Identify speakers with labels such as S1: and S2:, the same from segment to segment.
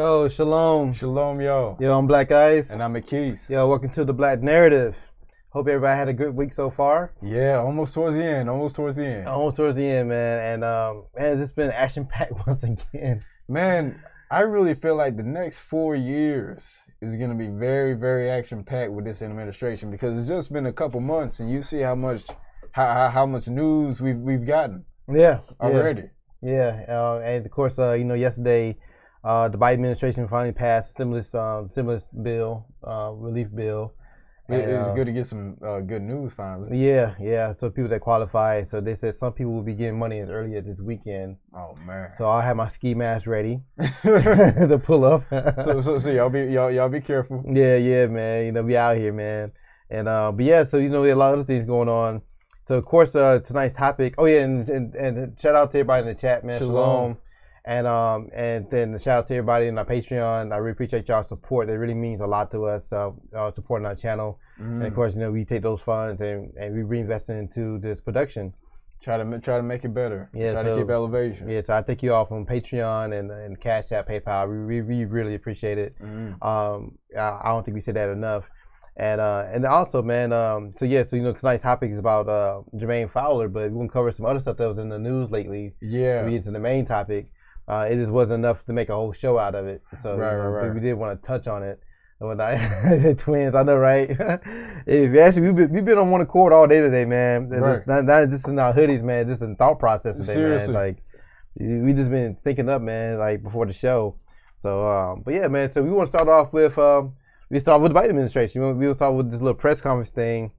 S1: Yo, shalom.
S2: Shalom, yo.
S1: Yo, I'm Black Ice.
S2: And I'm Akis.
S1: Yo, welcome to the Black Narrative. Hope everybody had a good week so far.
S2: Yeah, almost towards the end.
S1: Almost towards the end, man. And man, it's been action-packed once again.
S2: Man, I really feel like the next 4 years is going to be very, very action-packed with this administration because it's just been a couple months, and you see how much news we've gotten.
S1: Yeah,
S2: already.
S1: Yeah, and of course, yesterday, the Biden administration finally passed stimulus bill, relief bill.
S2: It's good to get some good news finally.
S1: Yeah. So people that qualify. So they said some people will be getting money as early as this weekend.
S2: Oh man.
S1: So I'll have my ski mask ready to pull up.
S2: so y'all be careful.
S1: Yeah, man. We out here, man. And but yeah, so there are a lot of other things going on. So of course tonight's topic. Oh yeah, and shout out to everybody in the chat, man. Shalom. And then shout out to everybody in our Patreon. I really appreciate y'all's support. It really means a lot to us, supporting our channel. And of course, we take those funds and we reinvest it into this production.
S2: Try to make it better.
S1: Yeah,
S2: try to keep elevation.
S1: Yeah, so I thank you all from Patreon and Cash App, PayPal. We really appreciate it. I don't think we said that enough. And also, man, so tonight's topic is about Jermaine Fowler, but we're gonna cover some other stuff that was in the news lately.
S2: Yeah.
S1: We get to the main topic. It just wasn't enough to make a whole show out of it. So
S2: right.
S1: We did want to touch on it. Twins, I know, right? Actually, we've been on one accord all day today, man.
S2: Right.
S1: This is not hoodies, man. This is a thought process today,
S2: Seriously.
S1: man. Like, we just been thinking up, man, like before the show. So, but yeah, man. So we want to start off with the Biden administration. We'll start with this little press conference thing.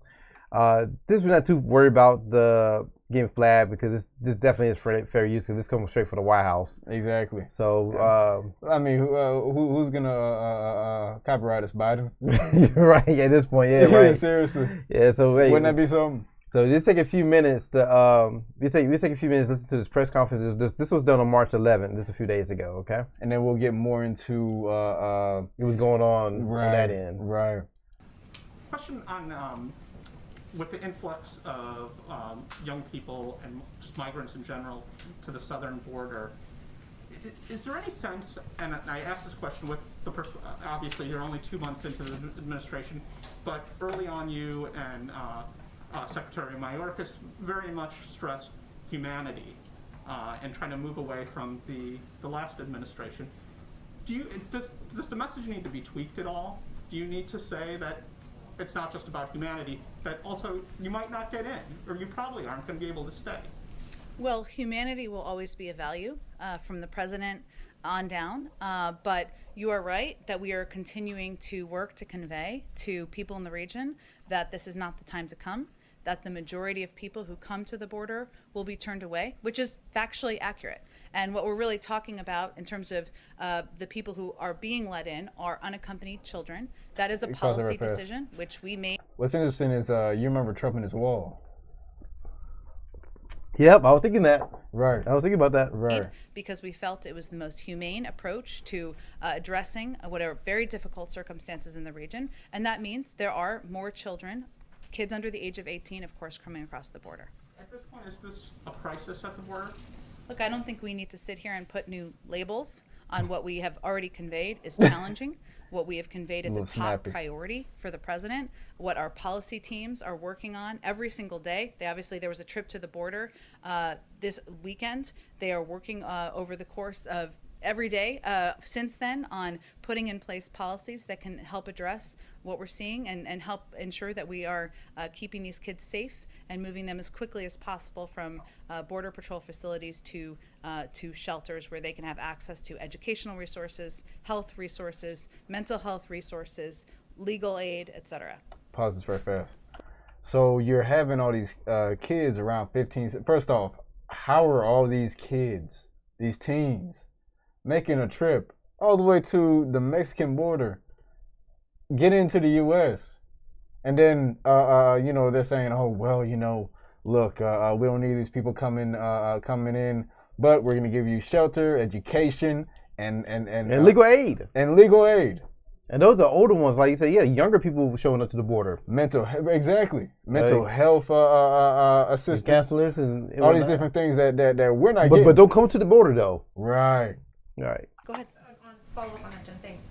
S1: We're not too worried about the getting flagged because this definitely is fair use because this comes straight from the White House.
S2: Exactly.
S1: So
S2: I mean, who's gonna copyright us, Biden?
S1: Right at this point, yeah, right.
S2: Seriously.
S1: Yeah. So
S2: wouldn't that be something?
S1: So let's take a few minutes to we take a few minutes to listen to this press conference. This was done on March 11th, just a few days ago. Okay.
S2: And then we'll get more into
S1: what was going on that end.
S2: Right.
S3: Question on with the influx of young people and just migrants in general to the southern border, is there any sense, and I asked this question with obviously you're only 2 months into the administration, but early on you and Secretary Mayorkas very much stressed humanity and trying to move away from the last administration. Does the message need to be tweaked at all? Do you need to say that it's not just about humanity, but also you might not get in, or you probably aren't going to be able to stay?
S4: Well, humanity will always be a value from the president on down, but you are right that we are continuing to work to convey to people in the region that this is not the time to come, that the majority of people who come to the border will be turned away, which is factually accurate. And what we're really talking about in terms of the people who are being let in are unaccompanied children. That is a policy decision, which we made.
S2: What's interesting is you remember Trump and his wall.
S1: Yep, I was thinking that.
S2: Right.
S1: I was thinking about that.
S2: Right.
S4: Because we felt it was the most humane approach to addressing what are very difficult circumstances in the region. And that means there are more children, kids under the age of 18, of course, coming across the border.
S3: At this point, is this a crisis at the border?
S4: Look, I don't think we need to sit here and put new labels on what we have already conveyed is challenging. What we have conveyed is a top priority for the president. What our policy teams are working on every single day. There was a trip to the border this weekend. They are working over the course of every day since then on putting in place policies that can help address what we're seeing and help ensure that we are keeping these kids safe and moving them as quickly as possible from Border Patrol facilities to shelters where they can have access to educational resources, health resources, mental health resources, legal aid, etc.
S2: Pause this very fast. So you're having all these kids around 15. First off, how are all these kids, these teens, making a trip all the way to the Mexican border, get into the U.S., and then, they're saying, oh, well, look, we don't need these people coming in, but we're going to give you shelter, education, and
S1: legal aid.
S2: And legal aid.
S1: And those are older ones, like you say, Younger people showing up to the border.
S2: Mental health assistance.
S1: Counselors and
S2: all these different things that we're not getting.
S1: But don't come to the border, though.
S2: Right.
S1: Right.
S4: Go ahead.
S5: follow up on that, Jen, thanks.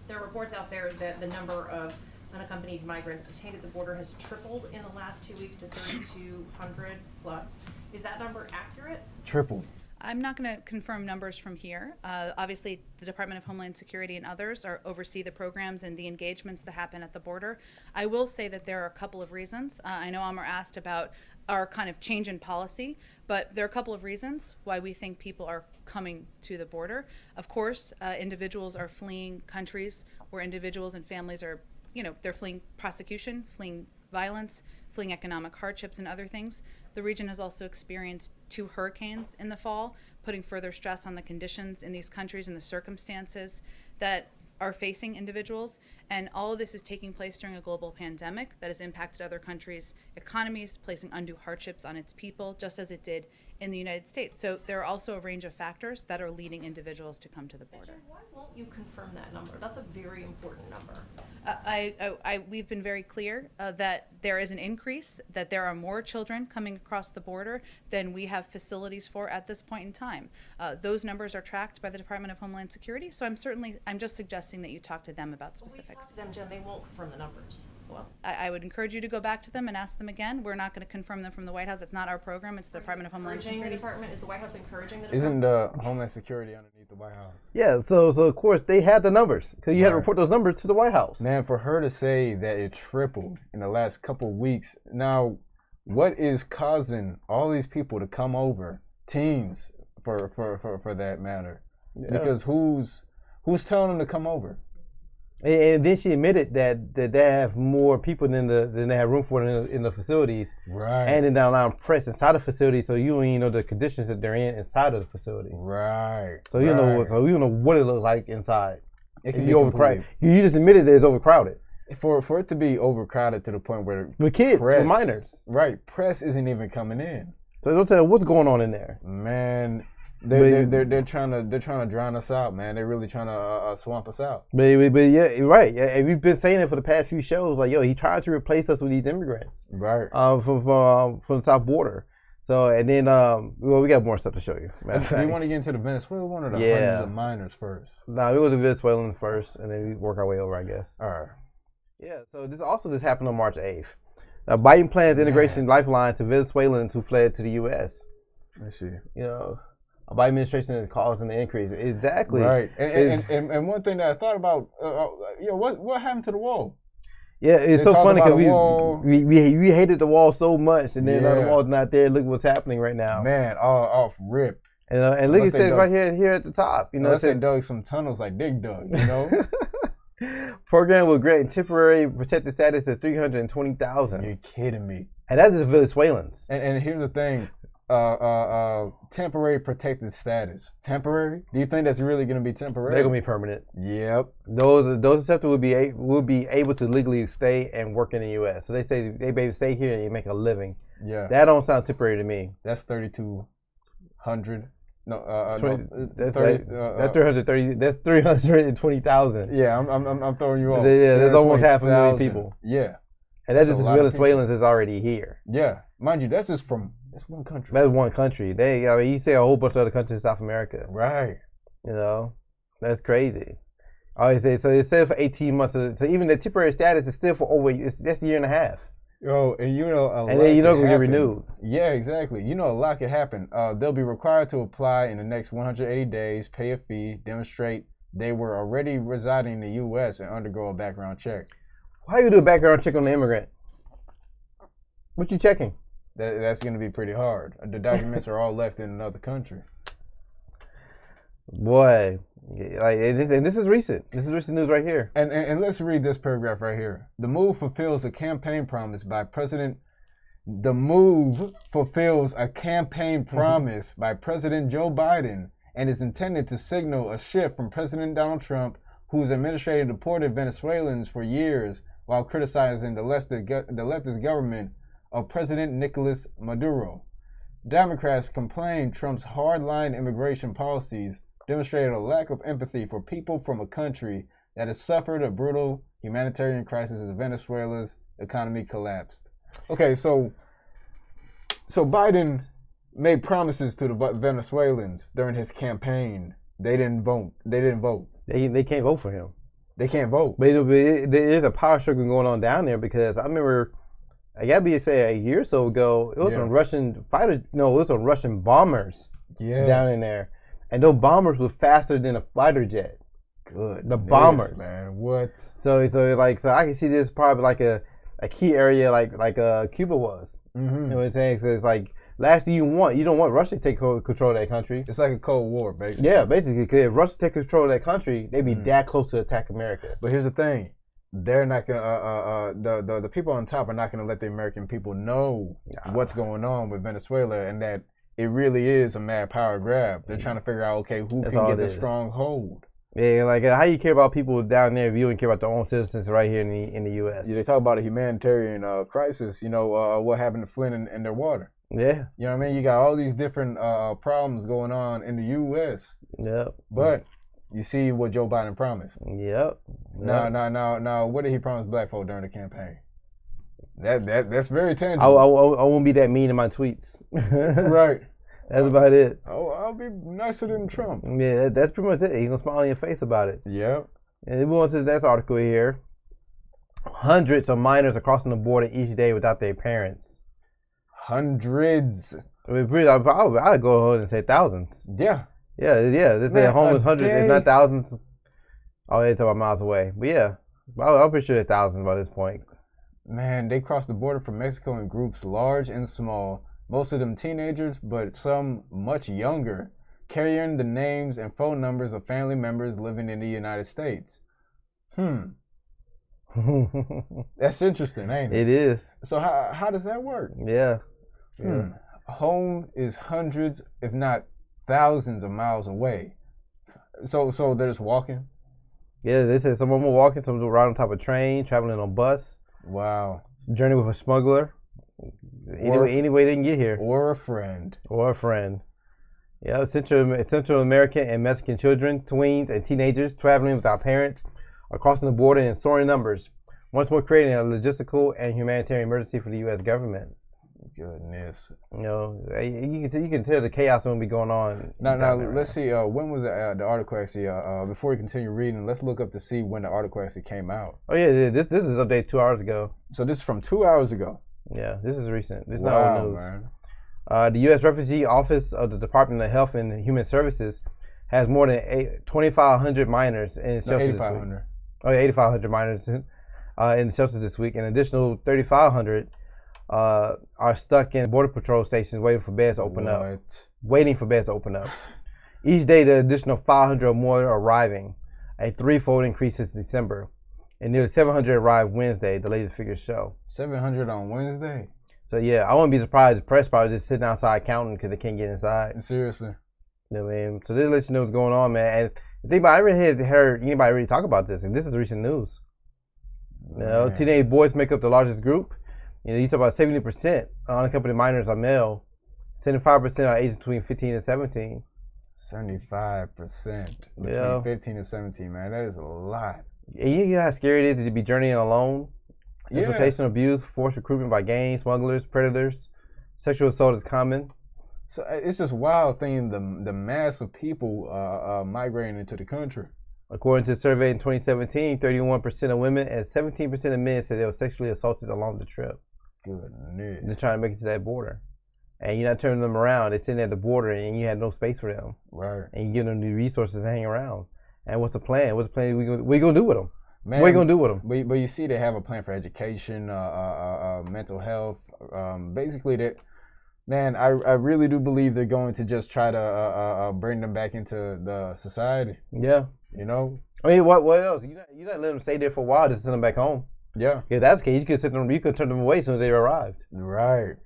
S5: There are reports out there that the number of unaccompanied migrants detained at the border has tripled in the last 2 weeks to 3,200 plus. Is that number accurate?
S2: Tripled.
S4: I'm not going to confirm numbers from here. Obviously, the Department of Homeland Security and others oversee the programs and the engagements that happen at the border. I will say that there are a couple of reasons. I know Amr asked about our kind of change in policy, but there are a couple of reasons why we think people are coming to the border. Of course, individuals are fleeing countries where individuals and families are, they're fleeing prosecution, fleeing violence, fleeing economic hardships and other things. The region has also experienced 2 hurricanes in the fall, putting further stress on the conditions in these countries and the circumstances that are facing individuals. And all of this is taking place during a global pandemic that has impacted other countries' economies, placing undue hardships on its people, just as it did in the United States. So there are also a range of factors that are leading individuals to come to the border.
S5: Why won't you confirm that number? That's a very important number.
S4: We've been very clear that there is an increase, that there are more children coming across the border than we have facilities for at this point in time. Those numbers are tracked by the Department of Homeland Security, so I'm just suggesting that you talk to them about specifics.
S5: Well, we talked to them, Jen, they won't confirm the numbers. Well,
S4: I would encourage you to go back to them and ask them again. We're not going to confirm them from the White House. It's not our program. It's the Department of Homeland Security.
S5: Is the White House encouraging the
S2: Isn't
S5: department?
S2: the Homeland Security underneath the White House?
S1: Yeah, so of course they had the numbers because you had to report those numbers to the White House.
S2: Man, for her to say that it tripled in the last couple of weeks, now what is causing all these people to come over, teens for that matter? Yeah. Because who's telling them to come over?
S1: And then she admitted that they have more people than they have room for in the facilities,
S2: right?
S1: And then they're allowing press inside the facility, so you don't even know the conditions that they're in inside of the facility,
S2: right?
S1: So you know what it looks like inside.
S2: It can be overcrowded.
S1: You just admitted that it's overcrowded.
S2: For it to be overcrowded to the point where
S1: with kids, with minors,
S2: right? Press isn't even coming in.
S1: So don't tell what's going on in there,
S2: man. They're trying to drown us out, man. They're really trying to swamp us out.
S1: But yeah, right. And we've been saying it for the past few shows. Like, he tried to replace us with these immigrants,
S2: right?
S1: From the south border. So and then we got more stuff to show you.
S2: We want to get into the Venezuelan one or the hundreds of minors first?
S1: Nah, we go to Venezuelan first, and then we work our way over, I guess.
S2: All right.
S1: Yeah. So this happened on March 8th. Now, Biden plans immigration lifeline to Venezuelans who fled to the U.S.
S2: Let's see.
S1: A Biden administration is causing the increase. Exactly.
S2: Right. And one thing that I thought about, what happened to the wall?
S1: Yeah, it's so funny because we hated the wall so much, and then the wall's not there. Look what's happening right now.
S2: Man, off rip.
S1: And look, it says right here at the top.
S2: They dug some tunnels like Dig dug.
S1: Program will grant temporary protected status to 320,000.
S2: You're kidding me.
S1: And that's just Venezuelans.
S2: And here's the thing. Temporary protected status. Temporary? Do you think that's really going to be temporary?
S1: They're going to be permanent.
S2: Yep.
S1: Those accepted will be able to legally stay and work in the U.S. So they say they maybe stay here and you make a living.
S2: Yeah.
S1: That don't sound temporary to me.
S2: That's 3,200. No,
S1: that's 330. That's 320,000.
S2: Yeah, I'm throwing you off.
S1: Yeah, that's almost 500,000 people.
S2: Yeah.
S1: And that's just Venezuelans that's already here.
S2: Yeah. Mind you, that's just from that's one country.
S1: That's one country. You say a whole bunch of other countries in South America.
S2: Right.
S1: That's crazy. So it said for 18 months. So even the temporary status is still for that's a year and a half.
S2: And then
S1: it's going to get renewed.
S2: Yeah, exactly. A lot could happen. They'll be required to apply in the next 180 days, pay a fee, demonstrate they were already residing in the U.S. and undergo a background check.
S1: Why you do a background check on the immigrant? What you checking?
S2: That's going to be pretty hard. The documents are all left in another country.
S1: Boy, and this is recent. This is recent news right here.
S2: And let's read this paragraph right here. The move fulfills a campaign promise by President Joe Biden and is intended to signal a shift from President Donald Trump, whose administration deported Venezuelans for years while criticizing the leftist government of President Nicolas Maduro. Democrats complained Trump's hardline immigration policies demonstrated a lack of empathy for people from a country that has suffered a brutal humanitarian crisis as Venezuela's economy collapsed. Okay, so Biden made promises to the Venezuelans during his campaign They didn't vote.
S1: They can't vote for him.
S2: They can't vote.
S1: But there's a power struggle going on down there because I remember, I gotta be say a year or so ago, it was some Russian it was some Russian bombers down in there, and those bombers were faster than a fighter jet.
S2: Good.
S1: The bombers,
S2: man. What?
S1: So I can see this probably like a key area like Cuba was.
S2: Mm-hmm.
S1: You know what I'm saying? So it's like last thing you don't want Russia to take control of that country.
S2: It's like a Cold War, basically.
S1: Yeah, basically, because if Russia take control of that country, they'd be that close to attack America.
S2: But here's the thing. They're not gonna the people on top are not gonna let the American people know what's going on with Venezuela and that it really is a mad power grab. They're trying to figure out, okay, who can get this strong hold.
S1: Yeah, like how you care about people down there if you don't care about their own citizens right here in the U.S.
S2: Yeah, they talk about a humanitarian crisis. You know what happened to Flint and their water.
S1: Yeah,
S2: you know what I mean. You got all these different problems going on in the U.S.
S1: Yep.
S2: But you see what Joe Biden promised.
S1: Yep.
S2: Now, what did he promise black folk during the campaign? That's very tangible.
S1: I won't be that mean in my tweets.
S2: Right.
S1: That's about it.
S2: Oh, I'll be nicer than Trump.
S1: Yeah, that's pretty much it. He's gonna smile on your face about it.
S2: Yeah.
S1: And we move on to the next article here. Hundreds of minors are crossing the border each day without their parents.
S2: Hundreds.
S1: I'd go ahead and say thousands.
S2: Yeah.
S1: Yeah. They say homeless hundreds, if not thousands. Oh, they talk about miles away. But yeah, I'm pretty sure they're thousands by this point.
S2: Man, they crossed the border from Mexico in groups large and small. Most of them teenagers, but some much younger, carrying the names and phone numbers of family members living in the United States. That's interesting, ain't it?
S1: It is.
S2: So how does that work?
S1: Yeah.
S2: Home is hundreds, if not thousands of miles away. So they're just walking?
S1: Yeah, they said some of them were walking, some of them were riding on top of a train, traveling on a bus.
S2: Wow.
S1: Journey with a smuggler. Any way they can get here.
S2: Or a friend.
S1: Yeah, Central American and Mexican children, tweens, and teenagers traveling without parents are crossing the border in soaring numbers, once more creating a logistical and humanitarian emergency for the U.S. government.
S2: Goodness.
S1: You know, you can tell the chaos going to be going on.
S2: Now let's see. When was the article actually? Before we continue reading, let's look up to see when the article actually came out.
S1: Oh yeah, this is updated 2 hours ago.
S2: So this is from 2 hours ago.
S1: Yeah, this is recent. This is not old news.
S2: Man.
S1: The U.S. Refugee Office of the Department of Health and Human Services has more than 2,500 minors in shelters.
S2: 8,500.
S1: Oh, yeah, 8,500 minors in the shelters this week. An additional 3,500 are stuck in border patrol stations waiting for beds to open up. Each day, the additional 500 or more are arriving, a threefold increase since December. And nearly 700 arrived Wednesday, the latest figures show.
S2: 700 on Wednesday?
S1: So yeah, I wouldn't be surprised if the press probably just sitting outside counting because they can't get inside.
S2: Seriously.
S1: You know what I mean? So this lets you know what's going on, man. And the thing about I really heard anybody really talk about this, and this is recent news. You know, teenage boys make up the largest group. You know, you talk about 70% unaccompanied minors are male. 75% are aged between 15 and 17.
S2: 75% between 15 and 17, man. That is a lot.
S1: And you know how scary it is to be journeying alone? Exploitation, abuse, forced recruitment by gangs, smugglers, predators. Sexual assault is common.
S2: So it's just wild thing, the mass of people migrating into the country.
S1: According to a survey in 2017, 31% of women and 17% of men said they were sexually assaulted along the trip.
S2: Goodness.
S1: Just trying to make it to that border. And you're not turning them around. They're sitting at the border and you had no space for them.
S2: Right.
S1: And you give them the resources to hang around. And what's the plan? What are we gonna do with them?
S2: Man,
S1: what are you gonna do with them?
S2: But you see, they have a plan for education, mental health. Basically, that. Man, I really do believe they're going to just try to bring them back into the society.
S1: Yeah.
S2: You know.
S1: I mean, what else? You're not letting them stay there for a while. Just send them back home.
S2: Yeah.
S1: If that's the case, you could turn them away as soon as they arrived.
S2: Right.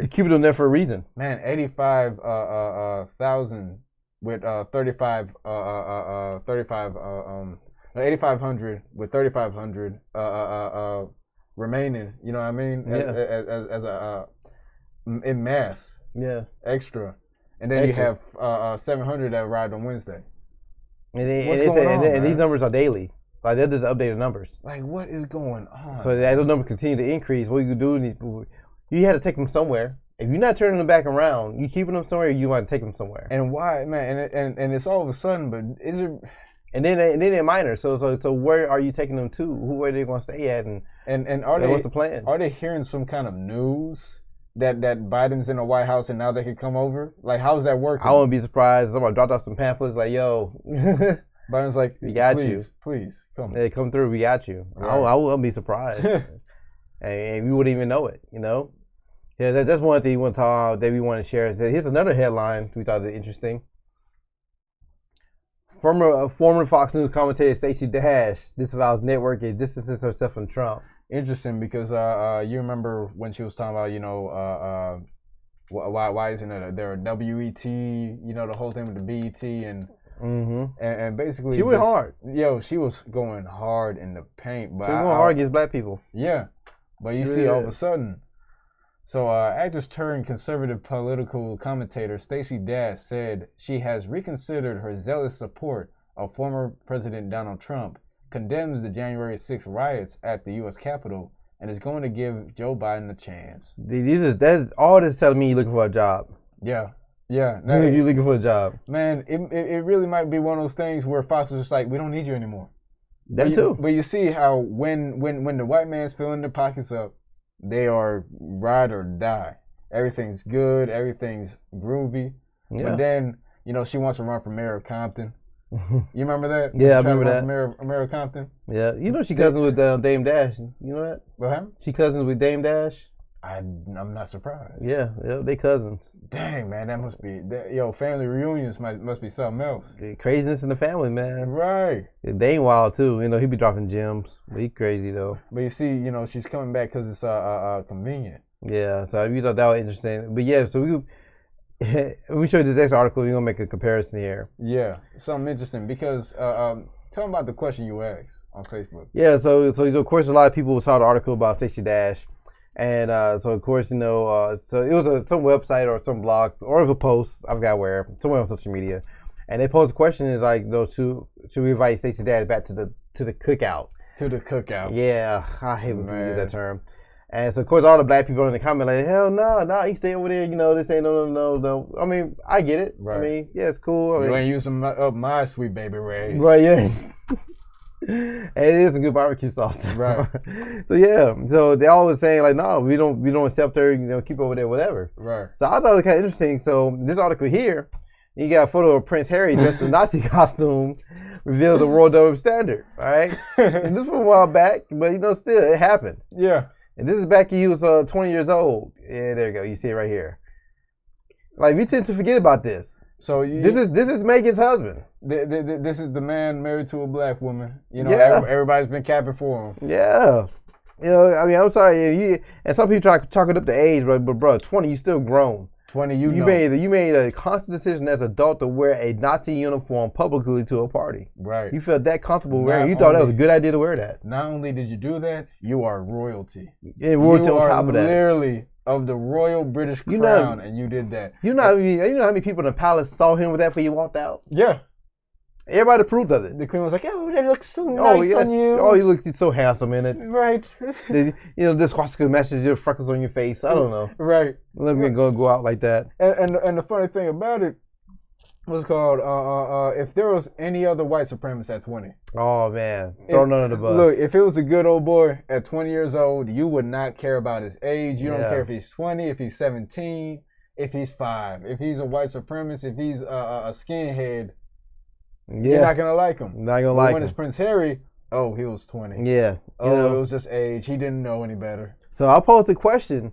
S1: You keep them there for a reason.
S2: Man, 85,000 with 8,500 with 3,500 remaining. You know what I mean? As a in mass.
S1: Yeah.
S2: Extra, and then you have 700 that arrived on Wednesday.
S1: And these numbers are daily. Like they're just updated numbers.
S2: Like what is going on?
S1: So as those numbers continue to increase, what you do, you had to take them somewhere. If you're not turning them back around, you keeping them somewhere, or you want to take them somewhere.
S2: And why, man? And it's all of a sudden, but is it?
S1: And then they're minors. So where are you taking them to? Who are they going to stay at?
S2: And are they?
S1: What's the plan?
S2: Are they hearing some kind of news that Biden's in the White House and now they can come over? Like, how's that working?
S1: I wouldn't be surprised. Somebody dropped off some pamphlets like, "Yo,
S2: Biden's like,
S1: we got
S2: please come.
S1: Hey, come through. We got you." Right. I wouldn't be surprised, and we wouldn't even know it. Yeah, that's one thing that we want to share. So here's another headline we thought was interesting. Former Fox News commentator Stacey Dash disavows network and distances herself from Trump.
S2: Interesting because you remember when she was talking about why isn't there a WET, the whole thing with the BET and basically
S1: she went hard.
S2: Yo, she was going hard in the paint, but
S1: she was going hard against black people.
S2: Yeah, but you see all of a sudden. So, actress turned conservative political commentator Stacey Dash said she has reconsidered her zealous support of former President Donald Trump, condemns the January 6th riots at the U.S. Capitol, and is going to give Joe Biden a chance.
S1: That's all this telling me you're looking for a job.
S2: Yeah.
S1: You're looking for a job.
S2: Man, it really might be one of those things where Fox was just like, we don't need you anymore.
S1: That too.
S2: But you see how when the white man's filling their pockets up, they are ride or die. Everything's good. Everything's groovy. Yeah. But then, she wants to run for mayor of Compton. You remember that?
S1: Yeah, I remember that.
S2: Mayor of Compton?
S1: Yeah. She cousins with Dame Dash. You know that?
S2: What happened?
S1: She cousins with Dame Dash.
S2: I'm not surprised.
S1: Yeah, they cousins.
S2: Dang, man, that must be... family reunions must be something else.
S1: Craziness in the family, man.
S2: Right.
S1: They ain't wild, too. He be dropping gems. But he crazy, though.
S2: But you see, she's coming back because it's convenient.
S1: Yeah, so we thought that was interesting. But yeah, so we showed this next article. We're going to make a comparison here.
S2: Yeah, something interesting because... tell them about the question you asked on Facebook.
S1: Yeah, so of course, a lot of people saw the article about Stacey Dash. And so of course, so it was some website or some blogs or it was a post, I forgot where, somewhere on social media, and they posed a question is like, should we invite Stacey Dash back to the cookout?
S2: To the cookout.
S1: Yeah, I hate when people use that term. And so of course, all the black people in the comment like, hell no, you stay over there. This ain't no. I mean, I get it. Right. I mean, yeah, it's cool.
S2: You ain't using my sweet baby rays.
S1: Right. Yeah. And it is a good barbecue sauce.
S2: Right.
S1: So yeah. So they always saying like, no, we don't accept her, keep over there, whatever.
S2: Right.
S1: So I thought it was kind of interesting. So this article here, you got a photo of Prince Harry dressed in a Nazi costume, reveals a world double standard. All right. And this was a while back, but still it happened.
S2: Yeah.
S1: And this is back when he was 20 years old. Yeah, there you go. You see it right here. Like we tend to forget about this. So this is Megan's husband.
S2: This is the man married to a black woman. Everybody's been capping for him.
S1: Yeah. I mean, I'm sorry. And some people try to chalk it up to age, but bro, 20, you still grown.
S2: 20,
S1: you made a conscious decision as an adult to wear a Nazi uniform publicly to a party.
S2: Right.
S1: You felt that comfortable wearing. You thought that was a good idea to wear that.
S2: Not only did you do that, you are royalty.
S1: Yeah, royalty on top of that.
S2: Literally of the royal British crown, and you did that.
S1: You know how many people in the palace saw him with that before he walked out?
S2: Yeah.
S1: Everybody approved of it.
S2: The queen was like, "Oh, that looks so nice on you.
S1: Oh, you look so handsome in it."
S2: Right.
S1: This swastika matches your freckles on your face. I don't know.
S2: Right.
S1: Let me go out like that.
S2: And the funny thing about it was called if there was any other white supremacist at 20.
S1: Oh man, throw none of the bus.
S2: Look, if it was a good old boy at 20 years old, you would not care about his age. You don't care if he's 20, if he's 17, if he's 5, if he's a white supremacist, if he's a skinhead. Yeah. You're not gonna like him.
S1: Not gonna like him.
S2: When it's Prince Harry, he was 20.
S1: Yeah.
S2: It was just age. He didn't know any better.
S1: So I posed a question.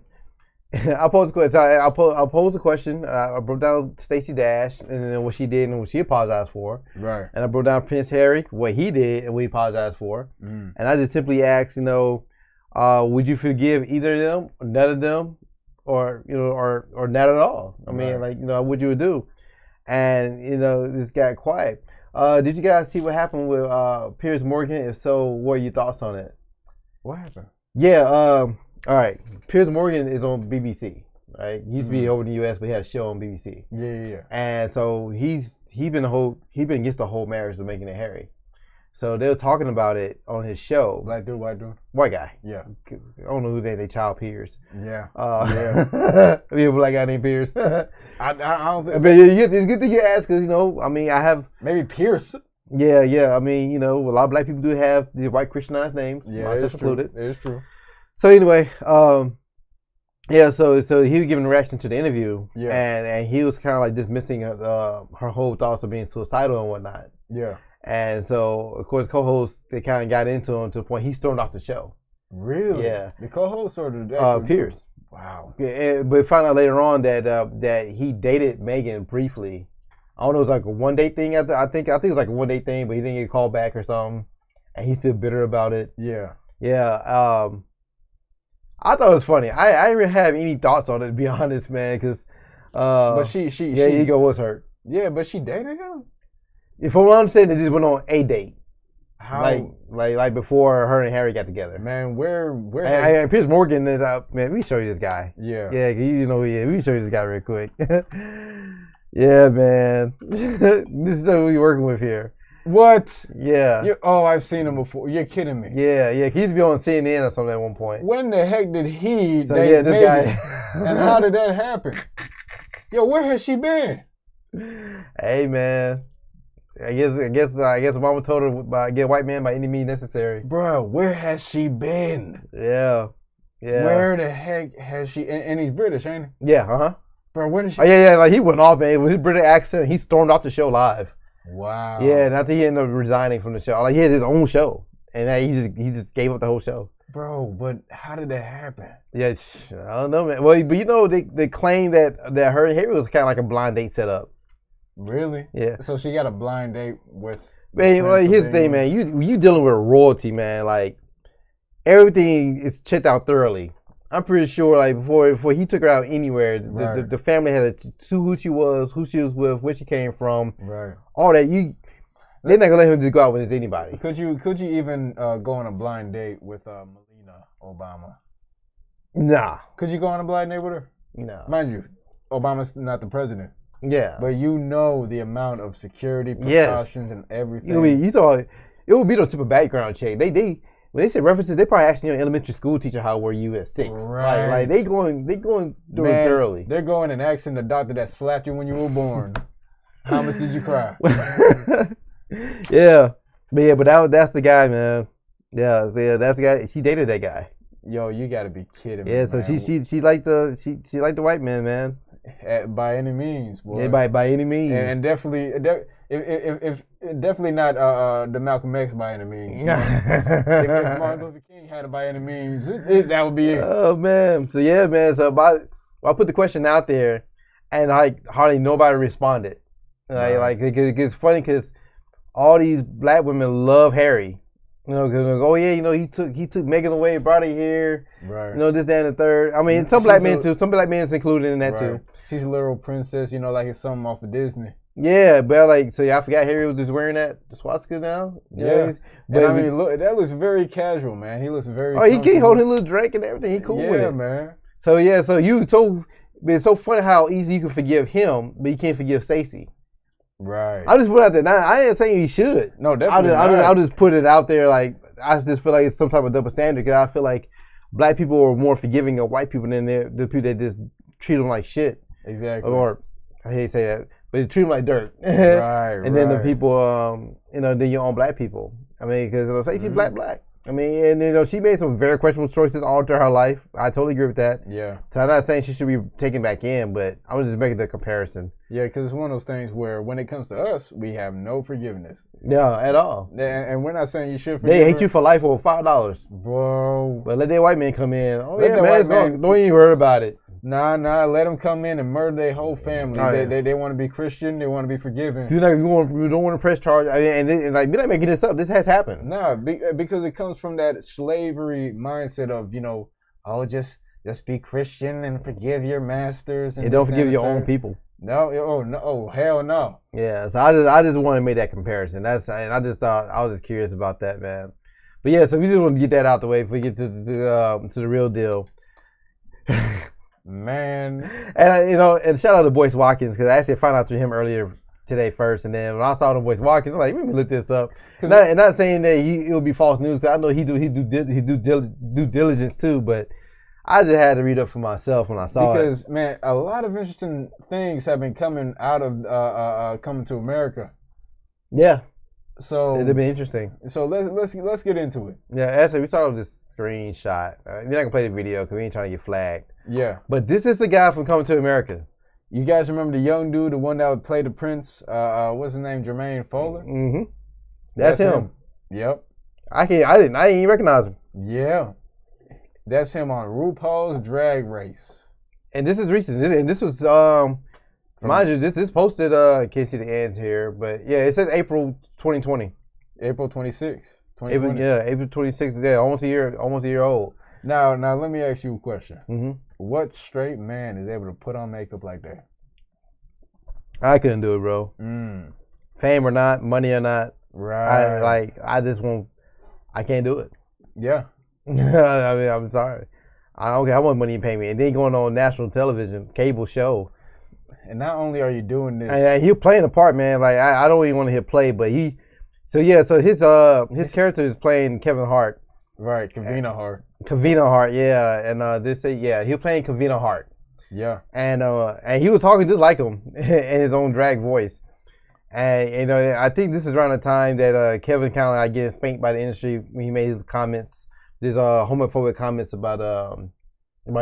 S1: I posed a question. I broke down Stacey Dash and then what she did and what she apologized for.
S2: Right.
S1: And I broke down Prince Harry, what he did and what he apologized for. And I just simply asked, would you forgive either of them, or none of them, or not at all? I mean, what you would do. And this got quiet. Did you guys see what happened with Piers Morgan? If so, what are your thoughts on it?
S2: What happened?
S1: Yeah, all right. Piers Morgan is on BBC, right? He used to be over in the US, but he had a show on BBC.
S2: Yeah.
S1: And so he's been against the whole marriage of Meghan and Harry. So they were talking about it on his show.
S2: Black dude, white dude,
S1: white guy.
S2: Yeah.
S1: I don't know who they child Pierce.
S2: Yeah.
S1: Yeah. A black guy named Pierce.
S2: I don't.
S1: But it's good that you ask because I mean, I have
S2: maybe Pierce.
S1: Yeah. I mean, a lot of black people do have the white Christianized names, myself included.
S2: It is true.
S1: So anyway, yeah. So he was giving a reaction to the interview, and he was kind of like dismissing her whole thoughts of being suicidal and whatnot.
S2: Yeah.
S1: And so, of course, co-hosts, they kind of got into him to the point he stormed off the show.
S2: Really?
S1: Yeah.
S2: The co-host or the
S1: Pierce.
S2: Wow.
S1: Yeah, but found out later on that he dated Megan briefly. I don't know, it was like a one-day thing. I think it was like a one-day thing, but he didn't get called back or something, and he's still bitter about it.
S2: Yeah.
S1: Yeah. I thought it was funny. I didn't really have any thoughts on it, to be honest, man, because.
S2: But she
S1: ego was hurt.
S2: Yeah, but she dated him.
S1: If I'm understanding, they just went on a date.
S2: How?
S1: Like before her and Harry got together.
S2: Man, where?
S1: And Piers Morgan is man. We show you this guy.
S2: Yeah.
S1: Yeah, we can show you this guy real quick. Yeah, man. This is who we're working with here.
S2: What?
S1: Yeah.
S2: I've seen him before. You're kidding me.
S1: Yeah. He used to be on CNN or something at one point.
S2: When the heck did he
S1: So
S2: date
S1: yeah, this
S2: Megan?
S1: guy.
S2: And how did that happen? Yo, where has she been?
S1: Hey, man. I guess Mama told her get a white man by any means necessary.
S2: Bro, where has she been?
S1: Yeah.
S2: Where the heck has she? And he's British, ain't he?
S1: Yeah.
S2: Bro, where did she?
S1: Oh yeah. Like he went off, man, with his British accent. He stormed off the show live.
S2: Wow.
S1: Yeah, and I think he ended up resigning from the show. Like he had his own show, and he just gave up the whole show.
S2: Bro, but how did that happen?
S1: Yeah, I don't know, man. Well, but they claim that her and Harry was kind of like a blind date setup.
S2: Really?
S1: Yeah.
S2: So she got a blind date with.
S1: Man, well, here's the thing, man. You dealing with royalty, man. Like everything is checked out thoroughly. I'm pretty sure, like before he took her out anywhere,
S2: right.
S1: the family had to see who she was with, where she came from,
S2: right?
S1: All that. They're not gonna let him just go out with anybody.
S2: Could you even go on a blind date with Melania Obama?
S1: Nah.
S2: Could you go on a blind date with her?
S1: No.
S2: Mind you, Obama's not the president.
S1: Yeah.
S2: But the amount of security precautions and everything.
S1: You thought it would be no super background check. They when they say references, they probably asking your elementary school teacher how were you at 6.
S2: Right.
S1: Like they going through it thoroughly.
S2: They're going and asking the doctor that slapped you when you were born, how much did you cry?
S1: Yeah. But that's the guy, man. Yeah, that's the guy. She dated that guy.
S2: Yo, you gotta be kidding me.
S1: Yeah, so
S2: man.
S1: she liked the white man.
S2: By any means, boy.
S1: Yeah, by any means.
S2: And definitely, if definitely not the Malcolm X by any means. if Martin Luther King had it by any means, that would be it.
S1: Oh man, so yeah, man. So I put the question out there, and like hardly nobody responded. Like it's funny because all these black women love Harry. Cause he took Megan away, brought her here.
S2: Right.
S1: This, that, and the third. I mean, some black men too. Some black men is included in that too.
S2: She's a little princess, like it's something off of Disney.
S1: Yeah, but I forgot Harry was just wearing that swastika now.
S2: Yeah. But I mean, look, that looks very casual, man. He looks very.
S1: Oh, he holding a little drink and everything. He cool with it.
S2: Yeah, man.
S1: So it's so funny how easy you can forgive him, but you can't forgive Stacey.
S2: Right.
S1: I just put it out there. Now, I ain't saying you should.
S2: No, definitely.
S1: I'll just put it out there. Like I just feel like it's some type of double standard because I feel like black people are more forgiving of white people than the people that just treat them like shit.
S2: Exactly.
S1: Or I hate to say that, but they treat them like dirt.
S2: Right.
S1: And then the people, then your own black people. I mean, because Stacey black. I mean, and she made some very questionable choices all through her life. I totally agree with that.
S2: Yeah. So
S1: I'm not saying she should be taken back in, but I was just making the comparison.
S2: Yeah, because it's one of those things where when it comes to us, we have no forgiveness.
S1: Yeah, at all.
S2: And we're not saying you should forgive
S1: They hate you for life over $5.
S2: Bro.
S1: But let that white man come in. Oh,
S2: let
S1: yeah, man, don't even worry about it.
S2: Nah, let them come in and murder their whole family.
S1: Oh,
S2: they want to be Christian. They want to be forgiven.
S1: You don't want to press charge. I mean, and we're not making this up. This has happened.
S2: Nah, because it comes from that slavery mindset of, just be Christian and forgive your masters. And
S1: don't forgive your own people.
S2: No, hell no.
S1: Yeah, so I just want to make that comparison. And I just thought I was just curious about that, man. But yeah, so we just want to get that out the way before we get to the real deal.
S2: Man.
S1: And and shout out to Boyce Watkins because I actually found out through him earlier today first, and then when I saw the boys walking, I'm like, let me look this up. Not saying that it would be false news, because I know he do due diligence too, but I just had to read up for myself when I saw it.
S2: Because man, a lot of interesting things have been coming out of coming to America.
S1: Yeah.
S2: So
S1: it'll be interesting.
S2: So let's get into it.
S1: Yeah, actually, we started with this screenshot. We're not gonna play the video because we ain't trying to get flagged.
S2: Yeah.
S1: But this is the guy from Coming to America.
S2: You guys remember the young dude, the one that would play the Prince? What's his name? Jermaine Fowler.
S1: Mm-hmm. That's him.
S2: Yep.
S1: I didn't even recognize him.
S2: Yeah. That's him on RuPaul's Drag Race.
S1: And this is recent. And this was mind you, this posted. Can't see the end here, but yeah, it says April 2020.
S2: April 26th.
S1: April 26th. Yeah, almost a year old.
S2: Now let me ask you a question.
S1: Mm-hmm.
S2: What straight man is able to put on makeup like that?
S1: I couldn't do it, bro. Fame or not, money or not.
S2: Right.
S1: I can't do it.
S2: Yeah.
S1: I mean, I'm sorry. I don't care how much money you pay me. And then going on national television, cable show.
S2: And not only are you doing this,
S1: and he playing a part, man. Like I don't even want to hear play, but so his character is playing Kevin Hart.
S2: Right, Kavina Hart.
S1: Kavina Hart, yeah. And he was playing Kavina Hart.
S2: Yeah.
S1: And he was talking just like him in his own drag voice. And I think this is around the time that Kevin kind of getting spanked by the industry when he made his comments, his homophobic comments about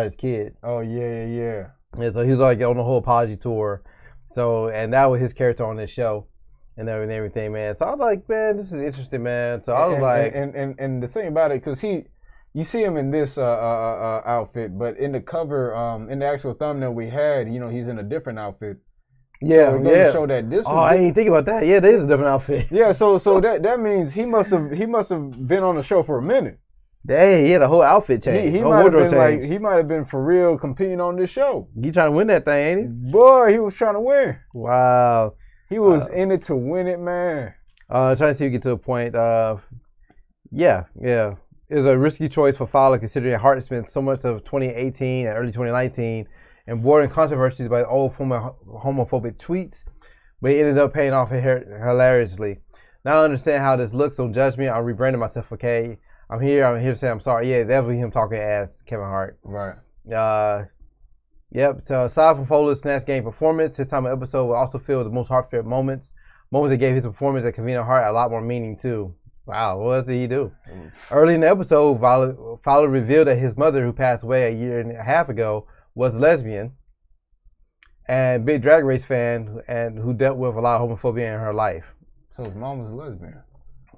S1: his kid.
S2: Oh yeah.
S1: And so he was like on the whole apology tour. So and that was his character on this show and everything, man. So I was like, man, this is interesting, man. So I was
S2: and the thing about it, because you see him in this outfit, but in the cover, in the actual thumbnail we had, he's in a different outfit.
S1: Yeah,
S2: so it doesn't show that this.
S1: I didn't think about that. Yeah, there is a different outfit.
S2: Yeah, so that means he must have been on the show for a minute.
S1: Dang, he had a whole outfit change.
S2: He might have been he might have been for real competing on this show.
S1: He trying to win that thing, ain't he?
S2: Boy, he was trying to win.
S1: Wow.
S2: He was in it to win it, man.
S1: Trying to see if we get to a point. Yeah. It was a risky choice for Fowler considering Hart spent so much of 2018 and early 2019 embroidering controversies by old former homophobic tweets, but he ended up paying off hilariously. Now I understand how this looks, don't judge me. I'm rebranding myself, okay? I'm here to say I'm sorry. Yeah, definitely him talking as Kevin Hart.
S2: Right.
S1: Yep. So aside from Fowler's Snatch Game performance, his time of episode will also fill the most heartfelt moments that gave his performance at Kavina Hart a lot more meaning too. Wow, what did he do? Early in the episode, Fowler revealed that his mother, who passed away a year and a half ago, was lesbian and big Drag Race fan and who dealt with a lot of homophobia in her life.
S2: So his mom was a lesbian.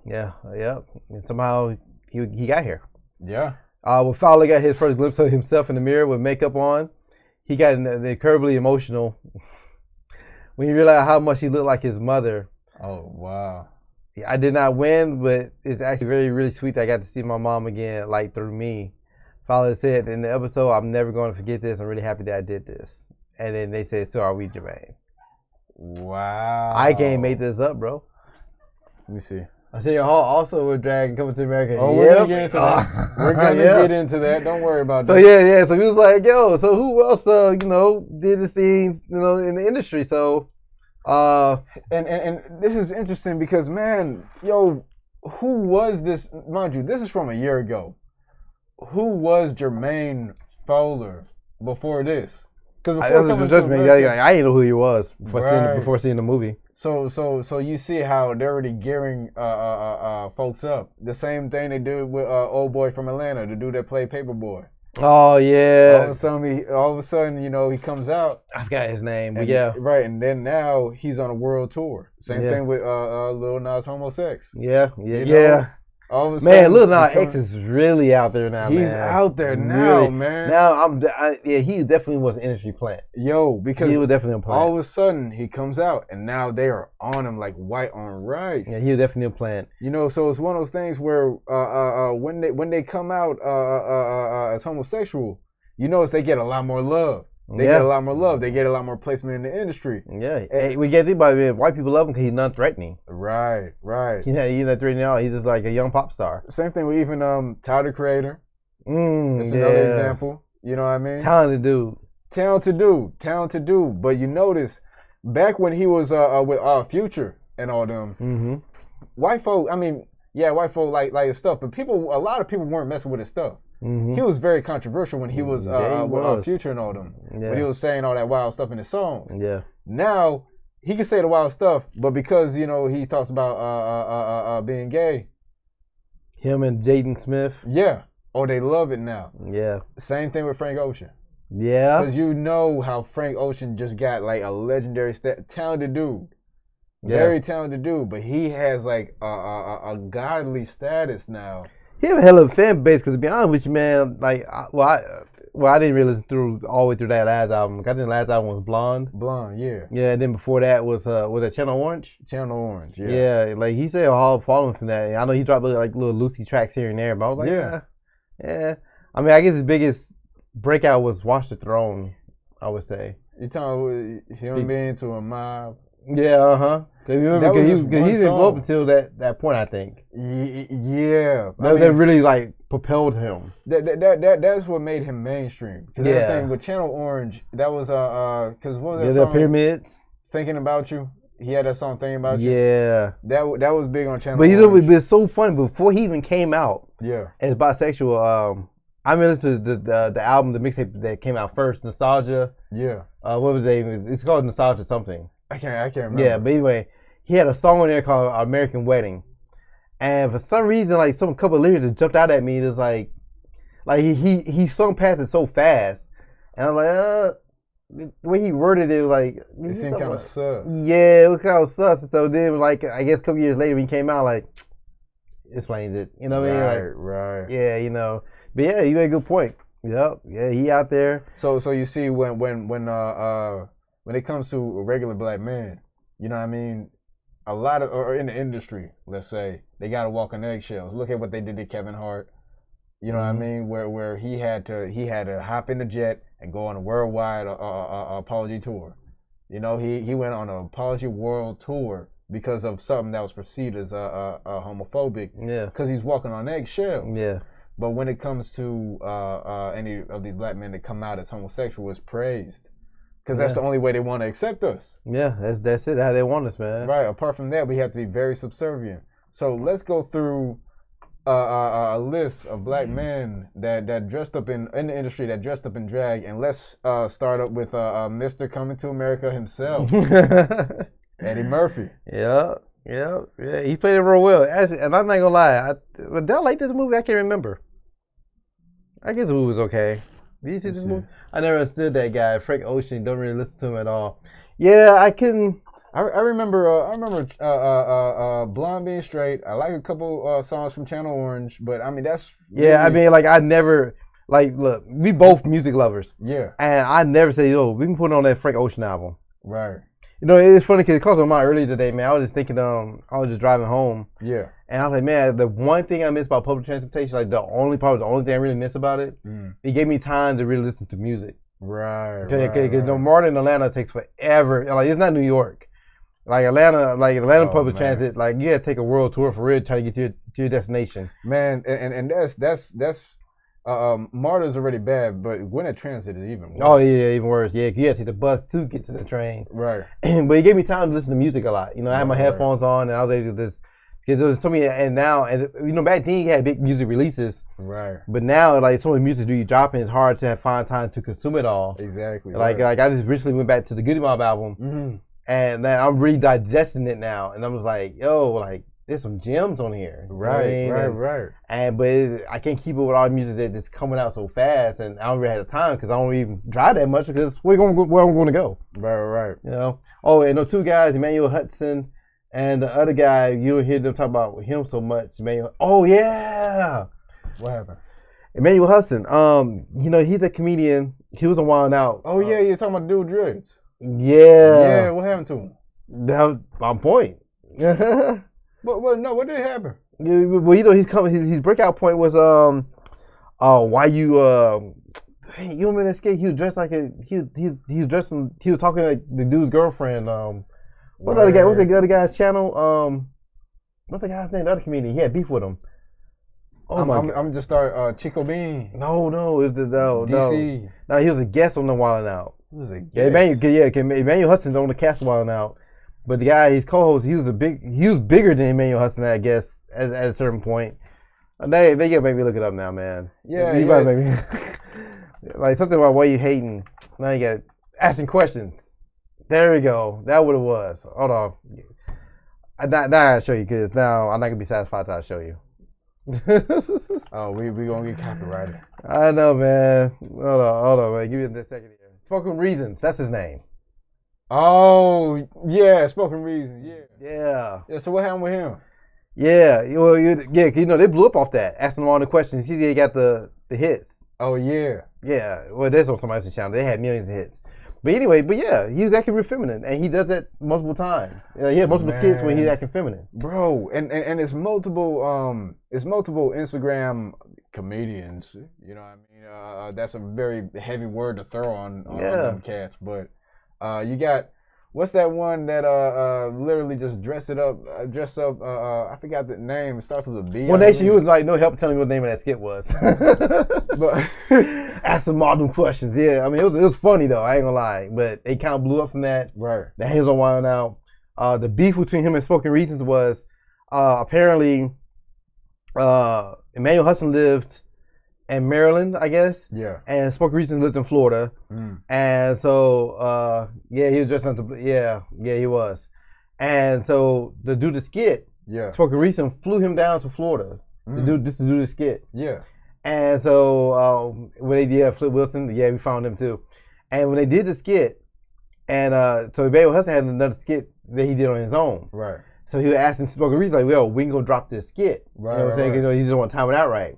S1: Yeah, yep. And somehow he got here.
S2: Yeah.
S1: When Fowler got his first glimpse of himself in the mirror with makeup on, he got incredibly emotional when he realized how much he looked like his mother.
S2: Oh, wow.
S1: I did not win, but it's actually really sweet that I got to see my mom again, like through me. Fowler said in the episode, I'm never going to forget this. I'm really happy that I did this. And then they said, so are we, Jermaine.
S2: Wow.
S1: I can't make this up, bro.
S2: Let me see.
S1: I see your Hall also with Drag Coming to America.
S2: Oh, we're going to get into that. We're going to get into that. Don't worry about that.
S1: So, yeah. So he was like, yo, so who else, did this thing, in the industry? So,
S2: and this is interesting because, man, yo, who was this? Mind you, this is from a year ago. Who was Jermaine Fowler before this? Because
S1: I didn't know who he was before seeing the movie.
S2: So you see how they're already gearing folks up. The same thing they do with old boy from Atlanta, the dude that played Paperboy.
S1: Oh yeah.
S2: All of a sudden, he comes out.
S1: I forgot his name, but yeah.
S2: Right, and then now he's on a world tour. Same thing with Lil Nas Homosex.
S1: Yeah.
S2: All of a
S1: sudden, Lil Nas X is really out there now.
S2: He's out there now, really, man.
S1: Now he definitely was an industry plant.
S2: Yo, because
S1: he was definitely a plant.
S2: All of a sudden he comes out, and now they are on him like white on rice.
S1: Yeah, he was definitely a plant.
S2: So it's one of those things where when they come out as homosexual, you notice they get a lot more love. They get a lot more love. They get a lot more placement in the industry.
S1: Yeah, we get it by white people love him because he's non-threatening.
S2: Right.
S1: He's not threatening at all. He's just like a young pop star.
S2: Same thing with even Tyler, the Creator. That's another example. You know what I mean?
S1: Talented dude.
S2: But you notice back when he was with Future and all them, white folk. I mean, yeah, white folk like his stuff, but a lot of people weren't messing with his stuff. He was very controversial when he was with Future and all them.
S1: Yeah.
S2: When he was saying all that wild stuff in his songs.
S1: Yeah.
S2: Now he can say the wild stuff, but because he talks about being gay.
S1: Him and Jaden Smith.
S2: Yeah. Oh, they love it now.
S1: Yeah.
S2: Same thing with Frank Ocean.
S1: Yeah.
S2: Because you know how Frank Ocean just got like a legendary, talented dude. Yeah. Very talented dude, but he has like a godly status now.
S1: He have a hell of a fan base, because to be honest with you, man, like, I didn't really listen all the way through that last album. I think the last album was Blonde.
S2: Blonde, yeah.
S1: Yeah, and then before that was that Channel Orange?
S2: Channel Orange, yeah.
S1: Yeah, like he said, all following from that. I know he dropped like little Lucy tracks here and there, but I was like, yeah. I mean, I guess his biggest breakout was Watch the Throne, I would say.
S2: You talking about him being to a mob?
S1: Yeah, Because he didn't go up until that point, I think.
S2: Yeah.
S1: That really like propelled him.
S2: That's what made him mainstream. Because everything with Channel Orange, that was because what was that song?
S1: The Pyramids.
S2: Thinking About You. He had that song Thinking About You.
S1: Yeah.
S2: That was big on Channel
S1: Orange.
S2: But
S1: it's so funny. Before he even came out, as bisexual, I mean, listened to the album, the mixtape that came out first, Nostalgia.
S2: Yeah.
S1: What was it? It's called Nostalgia something.
S2: I can't remember.
S1: Yeah, but anyway, he had a song on there called American Wedding. And for some reason, like some couple of lyrics just jumped out at me. It's like he sung past it so fast. And I'm like, the way he worded it was like,
S2: it seemed kind of sus.
S1: Yeah, it was kind of sus. And so then, like, I guess a couple years later, when he came out, like, explains it. You know what I mean? Like,
S2: right.
S1: Yeah, But yeah, you made a good point. Yep. Yeah, he out there.
S2: So you see, when it comes to a regular black man, you know what I mean? A lot of, or in the industry, let's say, they got to walk on eggshells. Look at what they did to Kevin Hart. You know what I mean? Where he had to hop in the jet and go on a worldwide apology tour. You know, he went on an apology world tour because of something that was perceived as homophobic.
S1: Yeah.
S2: Because he's walking on eggshells.
S1: Yeah.
S2: But when it comes to any of these black men that come out as homosexual, it's praised. Because that's the only way they want to accept us.
S1: Yeah, that's it. How they want us, man.
S2: Right. Apart from that, we have to be very subservient. So let's go through a list of black men that dressed up in the industry, that dressed up in drag, and let's start up with Mr. Coming to America himself, Eddie Murphy.
S1: Yeah. He played it real well. And I'm not gonna lie, did I like this movie? I can't remember. I guess the movie was okay. Did you see this movie? I never understood that guy, Frank Ocean. Don't really listen to him at all. Yeah, I couldn't.
S2: I remember Blonde being straight. I like a couple songs from Channel Orange, but I mean that's
S1: really... I mean, like I never look. We both music lovers.
S2: Yeah,
S1: and I never say, yo, we can put on that Frank Ocean album.
S2: Right.
S1: You know, it's funny because it caught on my earlier today, man. I was just thinking, I was just driving home.
S2: Yeah.
S1: And I was like, man, the one thing I miss about public transportation, like the only thing I really miss about it, it gave me time to really listen to music.
S2: Right.
S1: Because Martin in Atlanta takes forever. Like it's not New York. Like Atlanta public transit, like you got to take a world tour for real to try to get to your destination.
S2: Man, and that's MARTA's already bad, but Gwinnett Transit is even worse.
S1: Oh yeah, even worse. Yeah, you have to take the bus to get to the train.
S2: Right.
S1: But it gave me time to listen to music a lot. You know, I had my headphones on and I was able to just, because there was so many, and back then you had big music releases.
S2: Right.
S1: But now, like, so many music do you dropping, it's hard to find time to consume it all.
S2: Exactly.
S1: Like I just recently went back to the Goody Mob album, and then I'm really digesting it now, and I was like, yo, like, there's some gems on here.
S2: Right.
S1: But I can't keep it with all the music that's coming out so fast, and I don't really have the time because I don't even drive that much because where I'm going to go.
S2: Right.
S1: You know. Oh, and those two guys, Emmanuel Hudson and the other guy, you'll hear them talk about him so much. Oh yeah.
S2: What happened?
S1: Emmanuel Hudson. He's a comedian. He was on Wild Out.
S2: Oh yeah, you're talking about the dude with dreads.
S1: Yeah.
S2: Yeah. What happened to him?
S1: That was my point.
S2: But no, what did happen?
S1: Well, his breakout point was why you you remember that skate? He was dressed like he was talking like the dude's girlfriend. What's the other guy? What's the other guy's channel? What's the guy's name? The other comedian. He had beef with him.
S2: I'm just start Chico Bean.
S1: No, it was DC. No, he was a guest on the Wildin' Out.
S2: was a
S1: Yeah, Emmanuel Hudson's on the cast a while now, but the guy, his co-host, he was bigger than Emmanuel Hudson, I guess, at a certain point. They gotta make me look it up now, man.
S2: Yeah,
S1: you gotta make me like something about why you hating. Now you got asking questions. There we go. That what it was. Hold on. Now I gotta show you because now I'm not gonna be satisfied until I show you.
S2: Oh, we gonna get copyrighted.
S1: I know, man. Hold on, man. Give me a second here. Spoken Reasons. That's his name.
S2: Oh, yeah. Spoken Reasons. Yeah.
S1: Yeah.
S2: So what happened with him?
S1: Yeah. Well, they blew up off that. Asking them all the questions. See, they got the hits.
S2: Oh, yeah.
S1: Yeah. Well, that's on somebody else's channel. They had millions of hits. But anyway, he was acting feminine, and he does that multiple times. He had multiple skits where he's acting feminine.
S2: Bro, and it's multiple Instagram comedians. You know what I mean? That's a very heavy word to throw on them cats. But you got, what's that one that literally just dress up, I forgot the name. It starts with a B.
S1: Well, Nation, you was like, no help telling me what the name of that skit was. But ask some modern questions. Yeah, I mean, it was funny though. I ain't gonna lie, but it kind of blew up from that.
S2: Right.
S1: The hands on Wild Now. The beef between him and Spoken Reasons was apparently Emmanuel Hudson lived in Maryland, I guess.
S2: Yeah.
S1: And Spoken Reasons lived in Florida. And so he was dressed up. Yeah, he was. And so to do the skit, Spoken Reasons flew him down to Florida to do the skit.
S2: Yeah.
S1: And so when they Flip Wilson, we found him too. And when they did the skit, and so Emmanuel Hudson had another skit that he did on his own.
S2: Right.
S1: So he was asking Spoken Reasons like, "Yo, we can go drop this skit."
S2: Right.
S1: You know what I'm saying? Right. He just want to time it out right.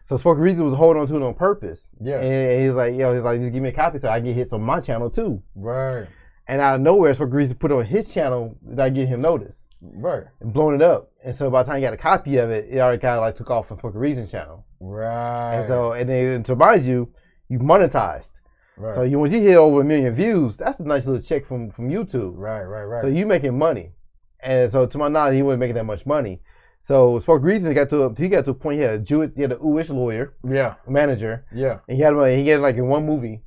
S1: So Spoken Reasons was holding on to it on purpose.
S2: Yeah.
S1: And he's like, just give me a copy so I get hits on my channel too.
S2: Right.
S1: And out of nowhere, Spoken Reasons put it on his channel that get him noticed.
S2: Right.
S1: And blowing it up. And so by the time he got a copy of it, it already kind of like took off from Spoken Reasons channel.
S2: Right.
S1: And so, and then to remind you, you monetized.
S2: Right.
S1: So when you hit over 1 million views, that's a nice little check from YouTube.
S2: Right.
S1: So you making money. And so to my knowledge, he wasn't making that much money. So Spoken Reasons got to a point. He had a Jewish lawyer, manager.
S2: Yeah.
S1: And he had like in one movie.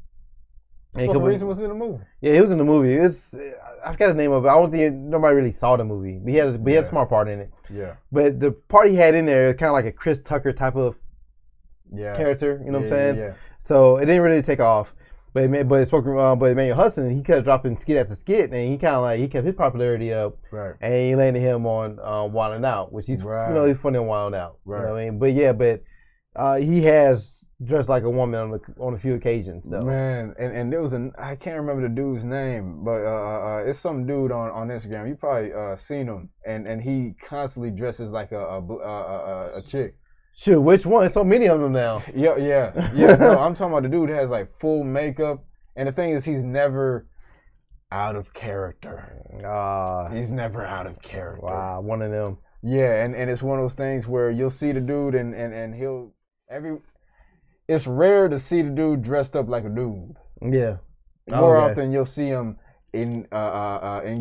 S2: Spoken Reasons was in the movie.
S1: Yeah, he was in the movie. I forgot the name of it. I don't think nobody really saw the movie. He had a smart part in it.
S2: Yeah.
S1: But the part he had in there is kind of like a Chris Tucker type of character. You know what I'm saying?
S2: Yeah.
S1: So it didn't really take off. But Emmanuel Hudson, he kept dropping skit after skit, and he kind of like he kept his popularity up.
S2: Right.
S1: And he landed him on Wild 'N Out, which he's he's funny on Wild 'N Out.
S2: Right.
S1: You know what I mean? But he has dressed like a woman on a few occasions though.
S2: Man, and there was I can't remember the dude's name, but it's some dude on Instagram. You probably seen him, and he constantly dresses like a chick.
S1: Sure, which one? There's so many of them now.
S2: Yeah. No, I'm talking about the dude that has like full makeup, and the thing is, he's never out of character. He's never out of character.
S1: Wow, one of them.
S2: Yeah, and it's one of those things where you'll see the dude, and he'll It's rare to see the dude dressed up like a dude.
S1: Yeah.
S2: More often you'll see him in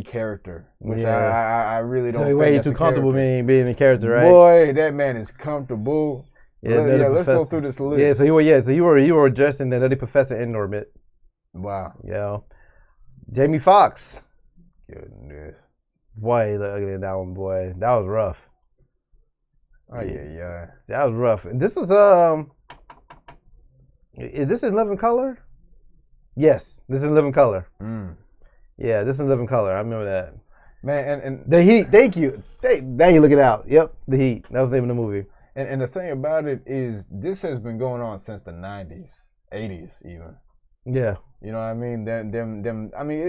S2: character, which I really don't.
S1: So he's too comfortable being in character, right?
S2: Boy, that man is comfortable.
S1: Yeah,
S2: let's go through this list.
S1: Yeah, so you were dressed in the Nutty Professor in orbit.
S2: Wow.
S1: Yeah. Jamie Foxx.
S2: Goodness.
S1: Boy, look at that one, boy. That was rough.
S2: Oh yeah.
S1: That was rough. And this is this in living color? Yes, this is living color. Yeah, this is living color. I remember that.
S2: Man, and
S1: The Heat. Thank you. Now you look it out. Yep, The Heat. That was the name of the movie.
S2: And the thing about it is, this has been going on since the 90s, 80s even.
S1: Yeah.
S2: You know what I mean? Them. I mean,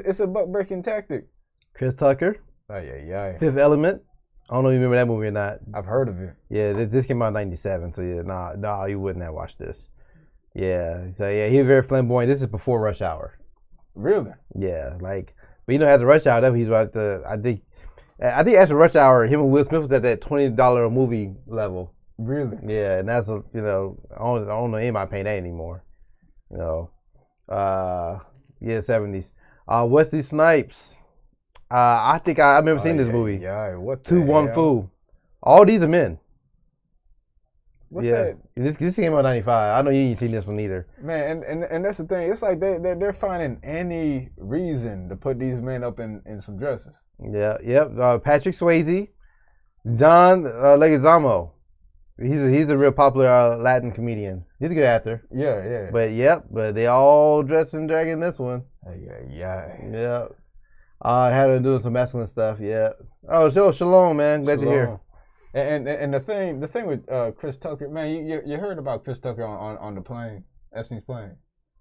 S2: it's a buck-breaking tactic.
S1: Chris Tucker.
S2: Oh yeah.
S1: Fifth Element. I don't know if you remember that movie or not.
S2: I've heard of it.
S1: Yeah, this came out in '97, so yeah, nah, you wouldn't have watched this. Yeah, so yeah, he was very flamboyant. This is before Rush Hour.
S2: Really?
S1: Yeah, but after Rush Hour, he's at I think after Rush Hour, him and Will Smith was at that $20 a movie level.
S2: Really?
S1: Yeah, and that's I don't know anybody paying that anymore. Yeah, 70s. Wesley Snipes. I think I remember seeing this movie.
S2: Yeah, what?
S1: To One Fu. All these are men.
S2: What's that?
S1: This came out 95. I know you ain't seen this one either.
S2: Man, and that's the thing. It's like they're finding any reason to put these men up in some dresses.
S1: Yeah, yep. Patrick Swayze, John Leguizamo. He's a real popular Latin comedian. He's a good actor.
S2: Yeah.
S1: But they all dressed in drag in this one.
S2: Yeah.
S1: Had to do some masculine stuff. Yeah. Oh, shalom, man. Glad you're here.
S2: And the thing with Chris Tucker, man, you heard about Chris Tucker on the plane, Epstein's plane.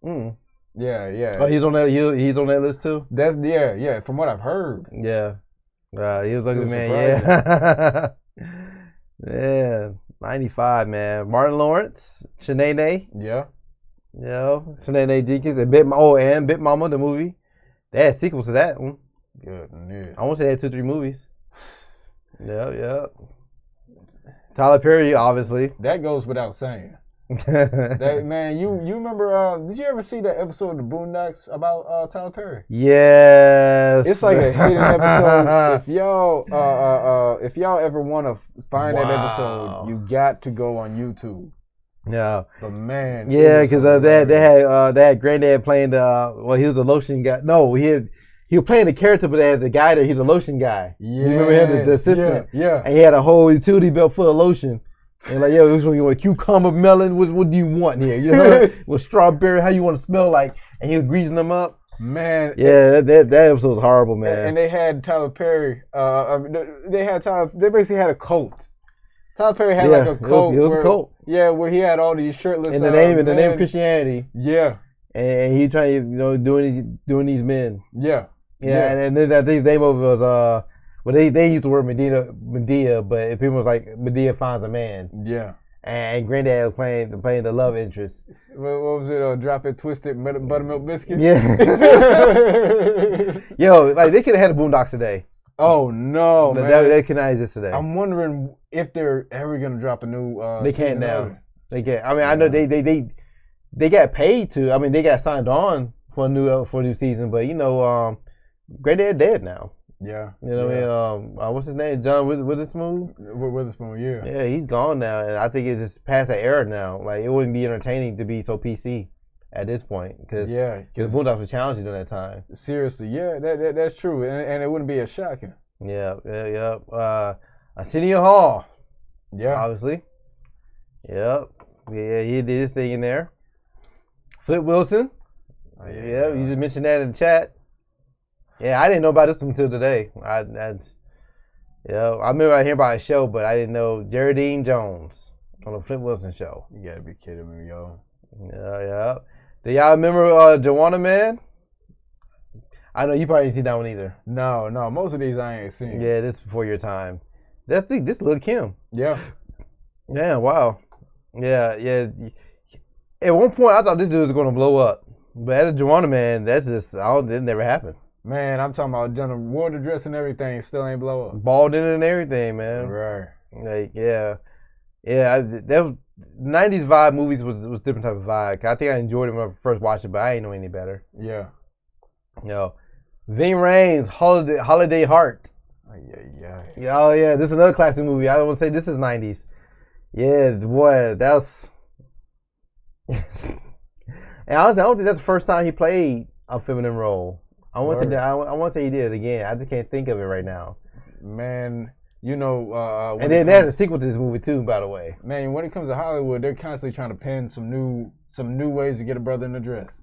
S1: Mm.
S2: Yeah.
S1: Oh, he's on that. He's on that list too.
S2: That's yeah. From what I've heard.
S1: Yeah. He was like, man.
S2: Surprising.
S1: Yeah. 95, man. Martin Lawrence, Shanae.
S2: Yeah.
S1: Shanae Jenkins, and Bit Mama, the movie. They had sequels to that one.
S2: Good news.
S1: I want to say they had 2-3 movies. Yeah. Tyler Perry, obviously.
S2: That goes without saying. Man, you remember? Did you ever see that episode of the Boondocks about Tyler Perry?
S1: Yes.
S2: It's like a hidden episode. If y'all ever want to find that episode, you got to go on YouTube.
S1: Yeah.
S2: But man.
S1: Yeah, because they had Granddad playing he was a lotion guy. No, he was playing the character, but they had the guy there. He's a lotion guy.
S2: Yeah.
S1: You remember him as the assistant?
S2: Yeah.
S1: And he had a whole utility belt full of lotion. And like, which one you want? Cucumber, melon? What do you want here? You know, with strawberry, how you want to smell like? And he was greasing them up.
S2: Man.
S1: Yeah, that episode was horrible, man.
S2: And they had Tyler Perry. They basically had a cult. Tyler Perry had like a cult.
S1: It was a cult.
S2: Yeah, where he had all these shirtless.
S1: In the name of Christianity.
S2: Yeah.
S1: And he trying to, doing these men.
S2: Yeah.
S1: Yeah. And then I think the name of it was they used the word Medea, but people was like Medea finds a man.
S2: Yeah.
S1: And Granddad was playing the love interest.
S2: What was it? Drop it, twisted buttermilk biscuit.
S1: Yeah. Yo, like they could have had the Boondocks today.
S2: Oh no,
S1: but
S2: man!
S1: They cannot exist today.
S2: I'm wondering if they're ever gonna drop a new.
S1: They can't now. They can't. I mean, I know they got paid to. I mean, they got signed on for a new season, but Granddad dead now.
S2: Yeah.
S1: You know what I mean? What's his name? John Witherspoon?
S2: Witherspoon, yeah.
S1: Yeah, he's gone now, and I think it's just past that era now. Like, it wouldn't be entertaining to be so PC at this point, because the Boondocks were challenging during that time.
S2: Seriously, yeah, that's true, and it wouldn't be as shocking.
S1: Yeah. Arsenio Hall.
S2: Yeah.
S1: Obviously. Yep. Yeah, he did his thing in there. Flip Wilson. Oh, yeah, you just mentioned that in the chat. Yeah, I didn't know about this one until today. I remember hearing about a show, but I didn't know Geraldine Jones on the Flip Wilson show.
S2: You gotta be kidding me, yo.
S1: Yeah. Do y'all remember Joanna Man? I know you probably didn't see that one either.
S2: No. Most of these I ain't seen.
S1: Yeah, this is before your time. This Lil' Kim.
S2: Yeah.
S1: Yeah, wow. Yeah. At one point, I thought this dude was going to blow up. But as a Joanna Man, it never happened.
S2: Man, I'm talking about done wore the dress and everything, still ain't blow up.
S1: Balled in and everything, man.
S2: Right.
S1: Like, yeah. That was, 90s vibe movies was a different type of vibe. I think I enjoyed it when I first watched it, but I ain't know any better.
S2: Yeah.
S1: Ving Rhames, Holiday Heart.
S2: Yeah.
S1: Oh, yeah. This is another classic movie. I would say this is 90s. Yeah, boy, that was... And honestly, I don't think that's the first time he played a feminine role. I want to say he did it again. I just can't think of it right now.
S2: Man,
S1: and then there's a sequel to this movie too, by the way.
S2: Man, when it comes to Hollywood, they're constantly trying to pen some new ways to get a brother in the dress.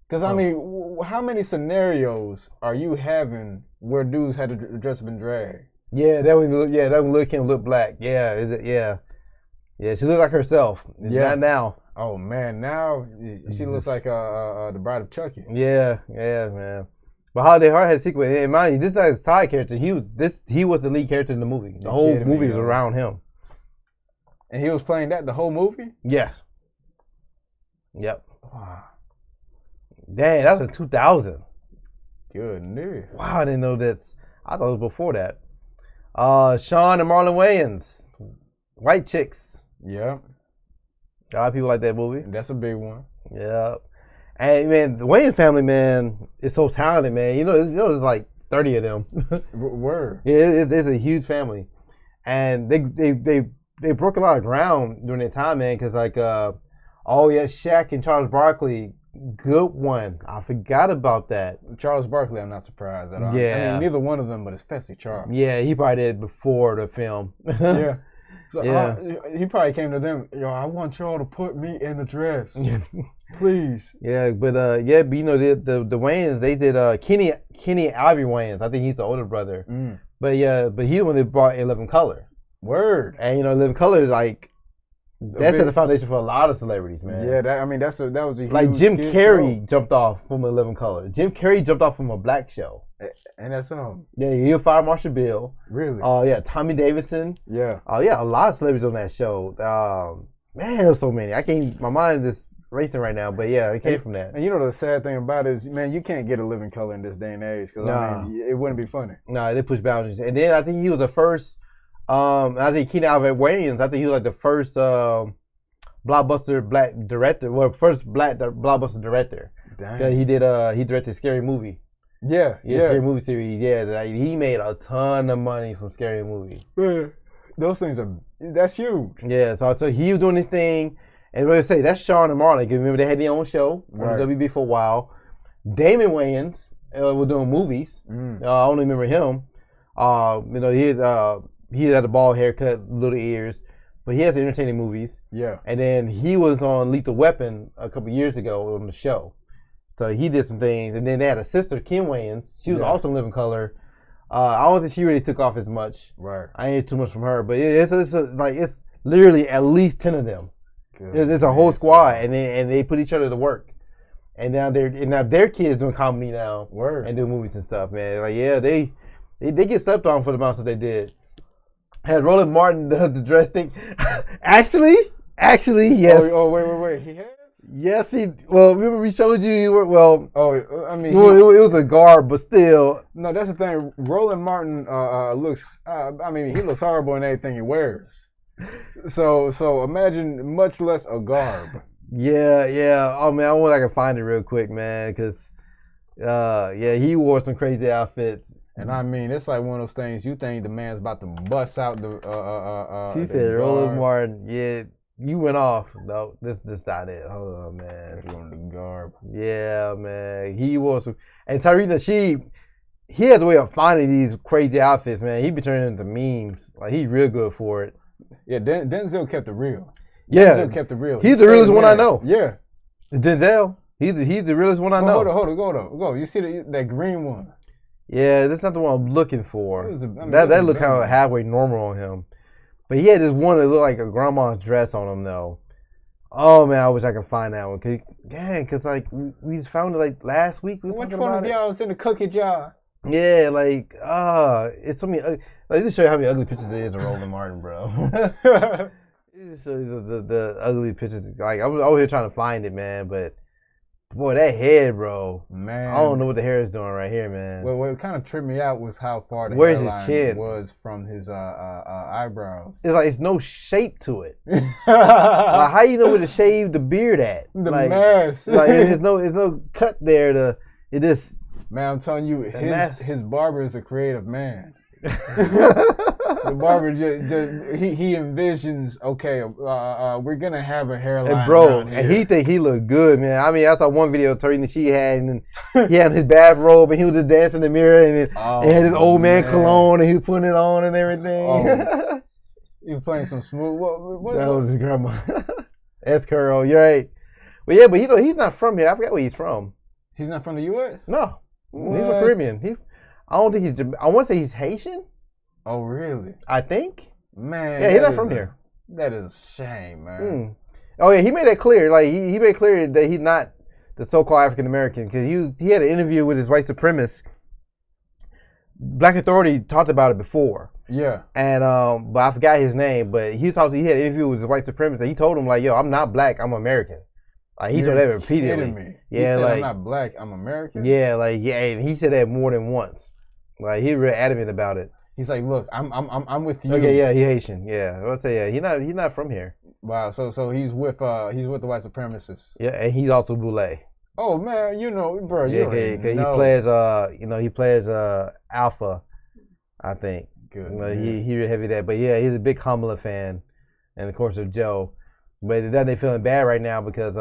S2: Because I mean, how many scenarios are you having where dudes had to dress up in drag?
S1: Yeah, that one Lil' Kim look black. Yeah, is it? Yeah, she looked like herself. Not now.
S2: Oh man, now she looks like the Bride of Chucky.
S1: Yeah, man. But Holiday Heart had a sequel. And mind you, this is not a side character. He was the lead character in the movie. The whole movie was around him.
S2: And he was playing that the whole movie?
S1: Yes. Yep. Wow. Dang, that was in 2000.
S2: Good news.
S1: Wow, I didn't know that. I thought it was before that. Sean and Marlon Wayans, White Chicks.
S2: Yeah.
S1: A lot of people like that movie.
S2: That's a big one.
S1: Yeah. And man, the Wayans family, man, is so talented, man. There's like 30 of them.
S2: Word.
S1: Yeah, it's a huge family, and they they broke a lot of ground during their time, man. Because like, Shaq and Charles Barkley, good one. I forgot about that.
S2: Charles Barkley, I'm not surprised at all.
S1: Yeah.
S2: I mean, neither one of them, but especially Charles.
S1: Yeah, he probably did before the film.
S2: Yeah. So
S1: Yeah.
S2: He probably came to them, yo, I want y'all to put me in the dress. Please.
S1: Yeah, but you know the Wayans, they did Kenny Ivory Wayans. I think he's the older brother. But he's the one that brought In Living Color.
S2: Word.
S1: And you know, Living Color is like that set the foundation for a lot of celebrities, man.
S2: Yeah, that was a huge
S1: like Jim
S2: skit
S1: Carrey
S2: show.
S1: jumped off from In Living Color. Jim Carrey jumped off from a black show.
S2: And that's
S1: Yeah, he'll fire Marshall Bill.
S2: Really?
S1: Yeah, Tommy Davidson.
S2: Yeah.
S1: Yeah, a lot of celebrities on that show. Man, there's so many. My mind is racing right now, but yeah, it came from that.
S2: And you know the sad thing about it is, man, you can't get a living color in this day and age because I mean, it wouldn't be funny.
S1: No, they push boundaries. And then I think he was the first. I think Keenan Ivory Wayans. I think he was like the first blockbuster black director. Well, first black blockbuster director.
S2: Dang.
S1: He directed Scary Movie.
S2: Yeah.
S1: Scary Movie series. Yeah, like, he made a ton of money from Scary Movie.
S2: Those things that's huge.
S1: Yeah, so he was doing this thing, and what I say, that's Sean and Marlon. Remember they had their own show on the WB for a while. Damon Wayans was doing movies. I don't remember him. You know, he had a bald haircut, little ears, but he has entertaining movies.
S2: Yeah.
S1: And then he was on Lethal Weapon a couple years ago on the show. So he did some things. And then they had a sister, Kim Wayans. She was also in Living Color. I don't think she really took off as much.
S2: Right.
S1: I ain't hear too much from her, but it's literally at least 10 of them. It's a whole squad, and they put each other to work. And now their kids doing comedy now.
S2: Word.
S1: And doing movies and stuff, man. Like, yeah, they get slept on for the amounts that they did. Had Roland Martin the dress thing. Actually, yes.
S2: Oh, wait. He has?
S1: Yes, well, remember we showed you,
S2: I mean.
S1: it was a garb, but still.
S2: No, that's the thing. Roland Martin looks, he looks horrible in everything he wears. So imagine much less a garb.
S1: Yeah. Oh, man, I wonder if I can find it real quick, man, because, he wore some crazy outfits.
S2: And I mean, it's like one of those things you think the man's about to bust out the.
S1: She said, Roland Martin, yeah. You went off. No, this not it. Hold on, man.
S2: Doing the garb.
S1: Yeah, man. He wore some. And Tarina, he has a way of finding these crazy outfits, man. He be turning into memes. Like, he's real good for it.
S2: Yeah, Denzel kept it real.
S1: Yeah.
S2: Denzel kept it real.
S1: He's the realest one I know.
S2: Yeah.
S1: Denzel. He's the realest one I know.
S2: Hold on, go. You see that green one?
S1: Yeah, that's not the one I'm looking for.
S2: That
S1: That looked kind of halfway normal on him. But he had this one that looked like a grandma's dress on him, though. Oh, man, I wish I could find that one. Because like, we just found it, like, last week.
S2: Which one of y'all is in the cookie jar?
S1: Yeah, like, it's so many. Like, just show you how many ugly pictures there is of Roland Martin, bro. It just show you the ugly pictures. Like, I was over here trying to find it, man, but boy, that head, bro.
S2: Man,
S1: I don't know what the hair is doing right here, man.
S2: Well, what kind of tripped me out was how far the
S1: Where's his
S2: hairline
S1: chin?
S2: was from his eyebrows.
S1: It's like it's no shape to it. Like, how you know where to shave the beard at?
S2: The
S1: like,
S2: mask.
S1: Like, there's no cut there. It just.
S2: Man, I'm telling you, his barber is a creative man. The barber he envisions, okay, we're gonna have a hairline,
S1: and bro, and he think he look good, man. I mean, I saw one video of Tarina she had, and he had his bathrobe, and he was just dancing in the mirror, and he had his old man cologne, and he was putting it on and everything.
S2: He was playing some smooth. What
S1: that was his grandma. S curl, you're right. But yeah, but he's not from here. I forgot where he's from.
S2: He's not from the U.S.
S1: No, he's from Caribbean. I don't think he's. I want to say he's Haitian.
S2: Oh, really?
S1: I think.
S2: Man.
S1: Yeah, he's not from here.
S2: That is a shame, man.
S1: Oh, yeah, he made that clear. Like, he made clear that he's not the so-called African-American. Because he had an interview with his white supremacist. Black Authority talked about it before.
S2: Yeah.
S1: And, but I forgot his name. But he had an interview with his white supremacist. And he told him, like, yo, I'm not black, I'm American. Like, he told that repeatedly.
S2: Me.
S1: Yeah,
S2: he said,
S1: like,
S2: I'm not black, I'm American?
S1: Yeah, like, yeah, and he said that more than once. Like, he real adamant about it.
S2: He's like, look, I'm with you.
S1: Okay, yeah, he Haitian. Yeah, I'll tell you, he's not from here.
S2: Wow, so he's with the white supremacists.
S1: Yeah, and he's also Boulay.
S2: Oh man, you know, bro.
S1: Yeah, he plays Alpha, I think.
S2: Good.
S1: He really heavy that, but yeah, he's a big Kamala fan. and of course of Joe. But then they feeling bad right now because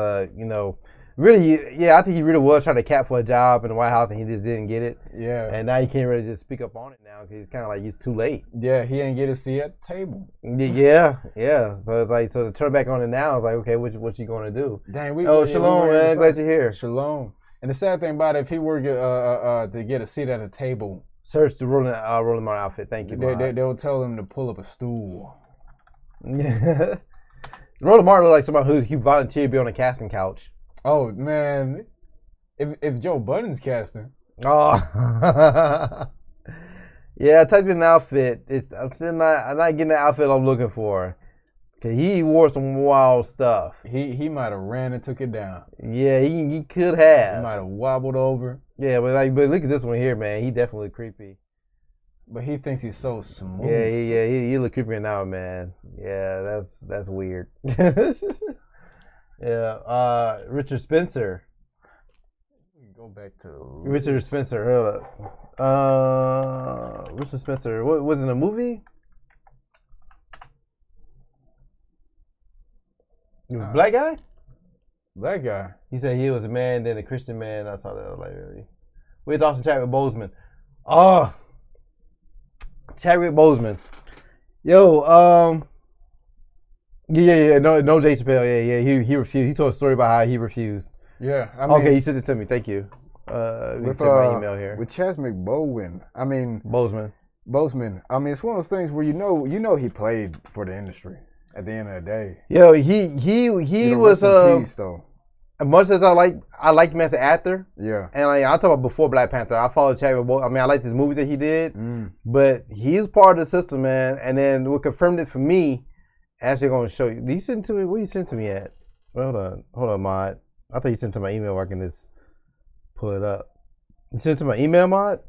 S1: really, yeah, I think he really was trying to cap for a job in the White House and he just didn't get it.
S2: Yeah.
S1: And now he can't really just speak up on it now because he's kind of like he's too late.
S2: Yeah, he ain't get a seat at the table.
S1: Yeah. So it's like, so to turn back on it now, it's like, okay, what you gonna do?
S2: Dang,
S1: Shalom, man. Glad you're here.
S2: Shalom. And the sad thing about it, if he were to get a seat at a table,
S1: search the Roland Martin outfit. Thank you.
S2: They'll tell him to pull up a stool.
S1: Yeah. Roland Martin looked like somebody who volunteered to be on a casting couch.
S2: Oh man, if Joe Budden's casting.
S1: Oh. Yeah, type in an outfit. I'm not getting the outfit I'm looking for. Cause he wore some wild stuff.
S2: He might have ran and took it down.
S1: Yeah, he could have.
S2: He might have wobbled over.
S1: Yeah, but look at this one here, man. He definitely creepy.
S2: But he thinks he's so smooth.
S1: Yeah, he look creepy now, man. Yeah, that's weird. Yeah, Richard Spencer.
S2: Go back to
S1: Richard Spencer. Hold up. Richard Spencer. What was in a movie? Black guy?
S2: Black guy.
S1: He said he was a man, then a Christian man. I saw that like really. With Austin Chadwick Boseman. Oh, Chadwick Boseman. Yo, yeah. No, Dave Chappelle. Yeah. He refused. He told a story about how he refused.
S2: Yeah.
S1: Okay, he sent it to me. Thank you. With my email here.
S2: With Chadwick Boseman. Boseman. I mean, it's one of those things where you know he played for the industry. At the end of the day,
S1: yo, he was
S2: peace, though.
S1: Much as I like him as an actor,
S2: yeah.
S1: And like I talk about before Black Panther, I followed Chadwick. I mean, I like his movies that he did, but he's part of the system, man. And then what confirmed it for me, actually going to show you. Did you send to me? Where you sent to me at? Well, hold on, Mod. I thought you sent to my email. Where I can just pull it up. You sent to my email, Mod.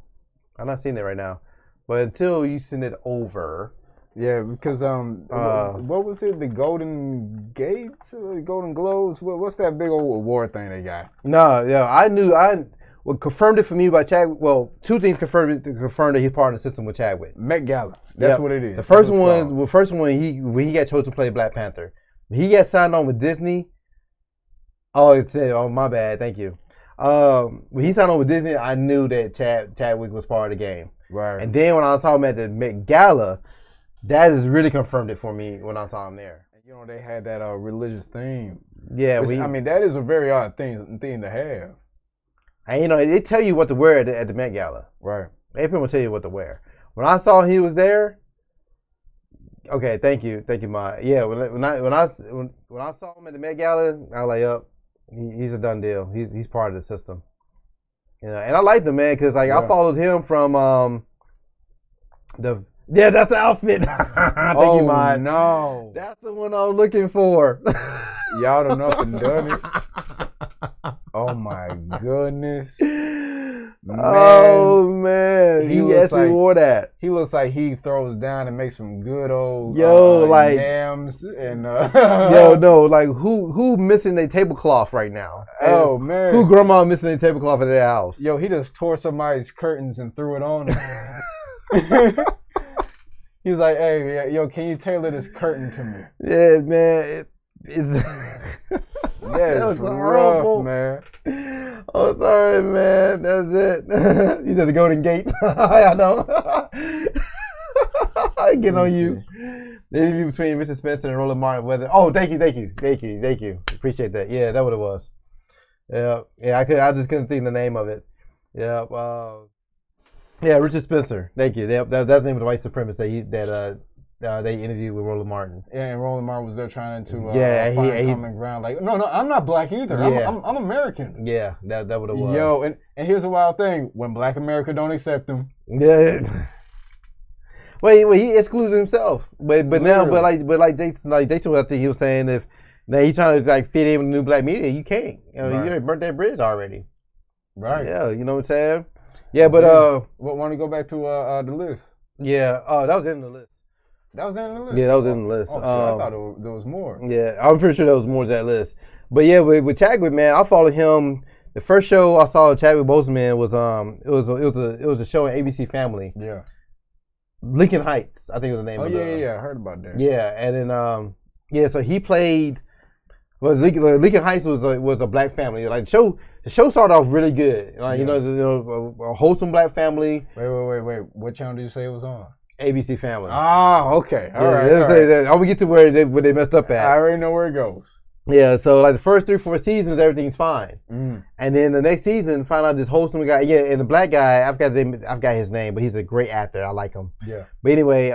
S1: I'm not seeing it right now, but until you send it over.
S2: Yeah, because what was it? The Golden Gates, Golden Globes. What's that big old award thing they got?
S1: No, yeah, I knew. What confirmed it for me by Chadwick. Well, two things confirmed that he's part of the system with Chadwick.
S2: Met Gala. That's what it is.
S1: The first one, when he got chosen to play Black Panther, he got signed on with Disney. Oh, my bad. Thank you. When he signed on with Disney, I knew that Chadwick was part of the game.
S2: Right.
S1: And then when I saw him at the Met Gala. That has really confirmed it for me when I saw him there.
S2: You know, they had that religious theme.
S1: Yeah,
S2: that is a very odd thing to have.
S1: And they tell you what to wear at the Met Gala.
S2: Right.
S1: They pretty much tell you what to wear. When I saw he was there, okay, thank you, Ma. Yeah, when I saw him at the Met Gala, I was like, yup, he's a done deal. He's part of the system. And I liked him, man, because I followed him from Yeah, that's the outfit. Thank you, Mod.
S2: No.
S1: That's the one I was looking for.
S2: Y'all done up and done it. Oh, my goodness. Man,
S1: oh, man. He actually wore that.
S2: He looks like he throws down and makes some good old yams. And,
S1: who missing their tablecloth right now?
S2: Oh, man.
S1: Who grandma missing their tablecloth at their house?
S2: Yo, he just tore somebody's curtains and threw it on them. He's like, hey, yo, can you tailor this curtain to me?
S1: Yeah, man. It's
S2: it's rough, man.
S1: Oh, sorry, man. That's it. You know the Golden Gates. I know. I get on you. The interview between Richard Spencer and Roland Martin. Thank you. Appreciate that. Yeah, that's what it was. Yeah. I just couldn't think of the name of it. Yeah. Yeah, Richard Spencer. Thank you. That's the name of the white supremacist that they interviewed with Roland Martin.
S2: Yeah, and Roland Martin was there trying to find common ground. Like, no, I'm not black either. Yeah. I'm American.
S1: Yeah, that what it was.
S2: Yo, and here's a wild thing: when Black America don't accept him.
S1: Yeah. Well, he excluded himself. But Jason, I think he was saying if now he trying to fit in with the new black media, you can't. You already burnt that bridge already.
S2: Right.
S1: Yeah, you know what I'm saying. Yeah, but
S2: want to go back to the list?
S1: Yeah, that was in the list.
S2: That was in the list.
S1: Yeah, that was in the list.
S2: Oh, I thought there was more.
S1: Yeah, I'm pretty sure there was more to that list. But yeah, with Chadwick, man, I followed him. The first show I saw Chadwick Boseman was it was a show on ABC Family.
S2: Yeah.
S1: Lincoln Heights, I think was the name.
S2: I heard about that.
S1: Yeah, and then Yeah, so he played. Well, Lincoln Heights was a black family. Like the show started off really good. Like a wholesome black family.
S2: Wait. What channel did you say it was on?
S1: ABC Family.
S2: Oh, okay. All right.
S1: I'm gonna get to where they messed up at.
S2: I already know where it goes.
S1: Yeah, so like the first 3-4 seasons, everything's fine, and then the next season, find out this wholesome guy. Yeah, and the black guy, I've got his name, but he's a great actor. I like him.
S2: Yeah.
S1: But anyway,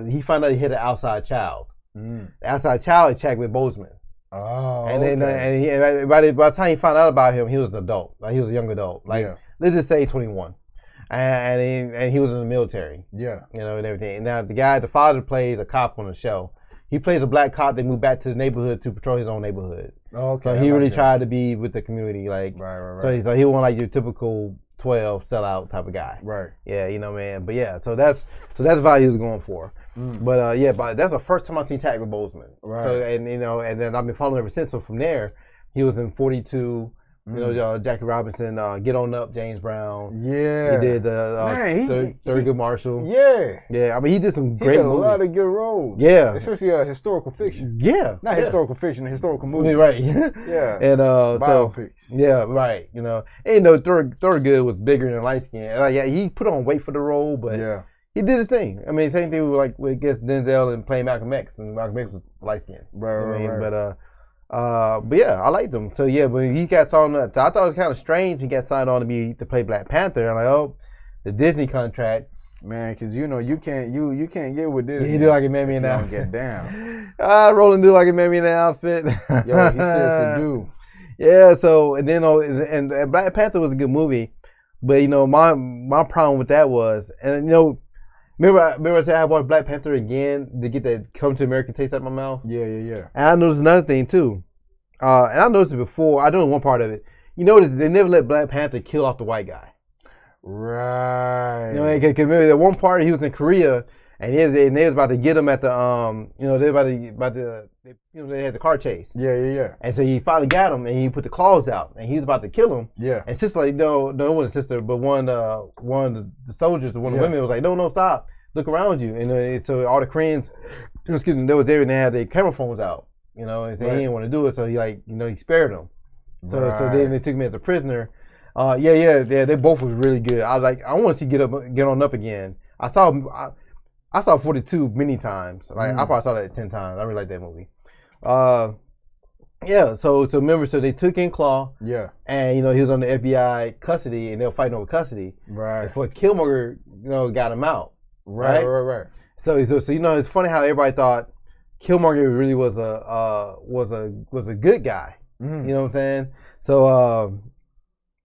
S1: he found out he hit an outside child. The outside child is Chadwick Boseman.
S2: Oh.
S1: And then by the time he found out about him, he was an adult. Like he was a young adult. Like let's just say 21. And he was in the military.
S2: Yeah.
S1: And everything. And now the father plays a cop on the show. He plays a black cop that moved back to the neighborhood to patrol his own neighborhood.
S2: Oh, okay.
S1: So he really tried to be with the community. Like, right. So he wasn't like your typical 12 sellout type of guy.
S2: Right.
S1: Yeah, man. But yeah, so that's what he was going for. But but that's the first time I seen Chadwick Boseman.
S2: Right.
S1: So and then I've been following ever since. So from there, he was in 42. Jackie Robinson, Get On Up, James Brown.
S2: Yeah.
S1: He did the Thurgood Marshall.
S2: Yeah.
S1: Yeah, I mean, he did some great movies.
S2: A lot of good roles.
S1: Yeah.
S2: Especially historical fiction.
S1: Yeah.
S2: Not historical fiction, historical movies.
S1: Right.
S2: Yeah.
S1: And
S2: biopics.
S1: Yeah, right. And Thurgood was bigger than light skin. He put on weight for the role, but he did his thing. I mean, same thing with Denzel and playing Malcolm X, and Malcolm X was light skin.
S2: Right.
S1: But yeah, I liked him. So yeah, but he got signed on. So I thought it was kind of strange he got signed on to play Black Panther. I'm like, the Disney contract.
S2: Man, because you can't get with Disney.
S1: He do like a man in an
S2: outfit. Get down.
S1: Roland do like a man in an outfit.
S2: Yo, he says to do.
S1: Yeah. So and then and Black Panther was a good movie, but my problem with that was Remember I said I watched Black Panther again to get that Come to America taste out of my mouth?
S2: Yeah.
S1: And I noticed another thing too. And I noticed it before. I know one part of it. You notice they never let Black Panther kill off the white guy.
S2: Right.
S1: Because remember that one part he was in Korea and they was about to get him at the they had the car chase.
S2: Yeah.
S1: And so he finally got him and he put the claws out and he was about to kill him.
S2: Yeah.
S1: And sister like, no, it wasn't sister, but one of the soldiers, one of the women was like, no, stop. Look around you. And so all the Koreans, they was there and they had their camera phones out, and so he didn't want to do it. So he spared them. So then they took me as a prisoner. They both was really good. I want to see Get On Up again. I saw 42 many times. I probably saw that 10 times. I really like that movie. So remember, they took in Claw.
S2: Yeah.
S1: And he was on the FBI custody and they were fighting over custody.
S2: Right.
S1: Before Killmonger, got him out.
S2: Right.
S1: So it's funny how everybody thought Killmonger really was a good guy. You know what I'm saying? So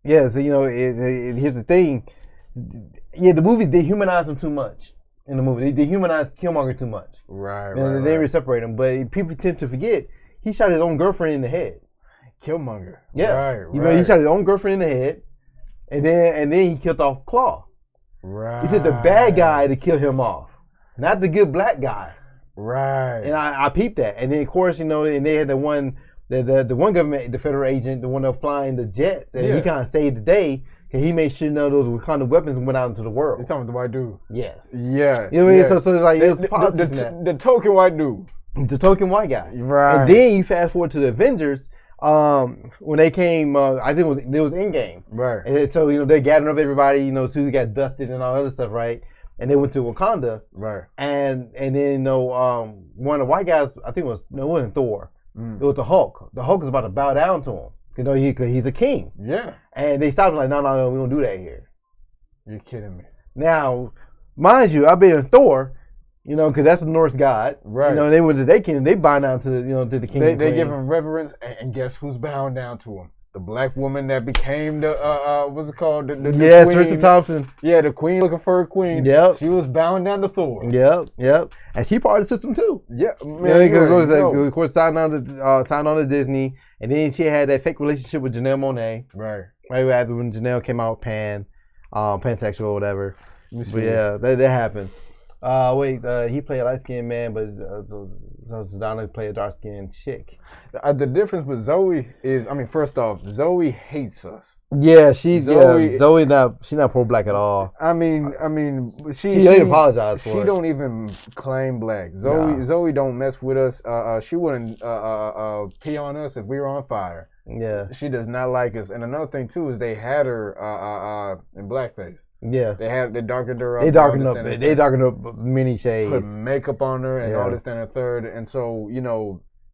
S1: here's the thing. Yeah, the movie dehumanized him too much. In the movie, they dehumanized Killmonger too much.
S2: Right.
S1: They didn't really separate him, but people tend to forget he shot his own girlfriend in the head.
S2: Killmonger.
S1: Yeah.
S2: Right.
S1: He shot his own girlfriend in the head, and then he killed off Claw.
S2: Right.
S1: He took the bad guy to kill him off, not the good black guy.
S2: Right.
S1: And I peeped that. And then of course, and they had the one government, the federal agent, the one that was flying the jet, that he kind of saved the day because he made sure those Wakanda weapons went out into the world.
S2: You're talking about the white dude?
S1: Yes.
S2: Yeah.
S1: You know what I mean? So it's like it was politics
S2: the token white dude.
S1: The token white guy.
S2: Right.
S1: And then you fast forward to the Avengers. When they came, I think it was Endgame.
S2: Right.
S1: And so they gathered up everybody, so he got dusted and all other stuff, right? And they went to Wakanda.
S2: Right.
S1: And then one of the white guys, I think it wasn't Thor. It was the Hulk. The Hulk was about to bow down to him. He's a king.
S2: Yeah.
S1: And they stopped him like, no, we don't do that here.
S2: You're kidding me.
S1: Now, mind you, I've been in Thor. Because that's the Norse god. Right. They went to their king. They bow down to the king.
S2: They give him reverence, and guess who's bowing down to him? The black woman that became the what's it called? The queen.
S1: Tristan Thompson.
S2: Yeah, the queen looking for her queen.
S1: Yep.
S2: She was bowing down to Thor.
S1: Yep. And she part of the system too.
S2: Yeah, man.
S1: Of course, signed on to Disney, and then she had that fake relationship with Janelle Monáe.
S2: Right.
S1: Right after when Janelle came out pansexual or whatever. But yeah, that happened. He played a light skinned man, but Zidane played a dark skinned chick.
S2: The difference with Zoe is, I mean, first off, Zoe hates us.
S1: Yeah, she's not pro black at all.
S2: I mean, she
S1: apologized for it.
S2: She don't even claim black. Zoe don't mess with us. She wouldn't pee on us if we were on fire.
S1: Yeah,
S2: she does not like us. And another thing too is they had her in blackface.
S1: Yeah,
S2: they darkened her up.
S1: They darkened up many shades.
S2: Put makeup on her and all this and a third. And so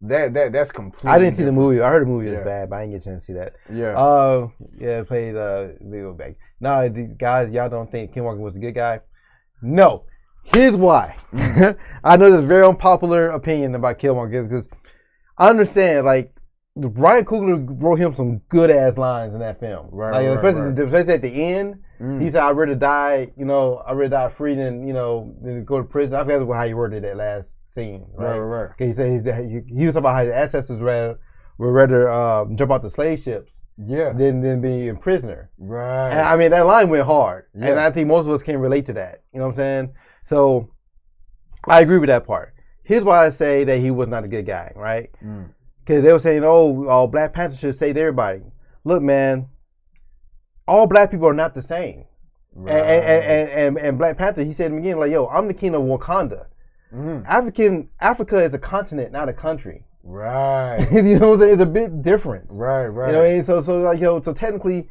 S2: that's completely. I
S1: didn't see the movie. I heard the movie was bad, but I didn't get a chance to see that.
S2: Yeah.
S1: Played Leo back. Now, guys, y'all don't think Kim Walker was a good guy? No. Here's why. I know there's a very unpopular opinion about Killmonger because I understand, like, Ryan Coogler wrote him some good ass lines in that film. Especially at the end. He said, "I'd rather die, I'd rather die free than go to prison." I forgot how he worded that last scene. Right. He said he was talking about how his ancestors were rather jump out the slave ships.
S2: Yeah.
S1: Than being a prisoner.
S2: Right.
S1: And I mean, that line went hard. Yeah. And I think most of us can relate to that. You know what I'm saying? So I agree with that part. Here's why I say that he was not a good guy, right? Because they were saying, oh, Black Panther should save everybody. Look, man, all black people are not the same. Right. And Black Panther, he said again, like, yo, I'm the king of Wakanda. Africa is a continent, not a country.
S2: Right.
S1: It's a big difference.
S2: Right.
S1: So technically,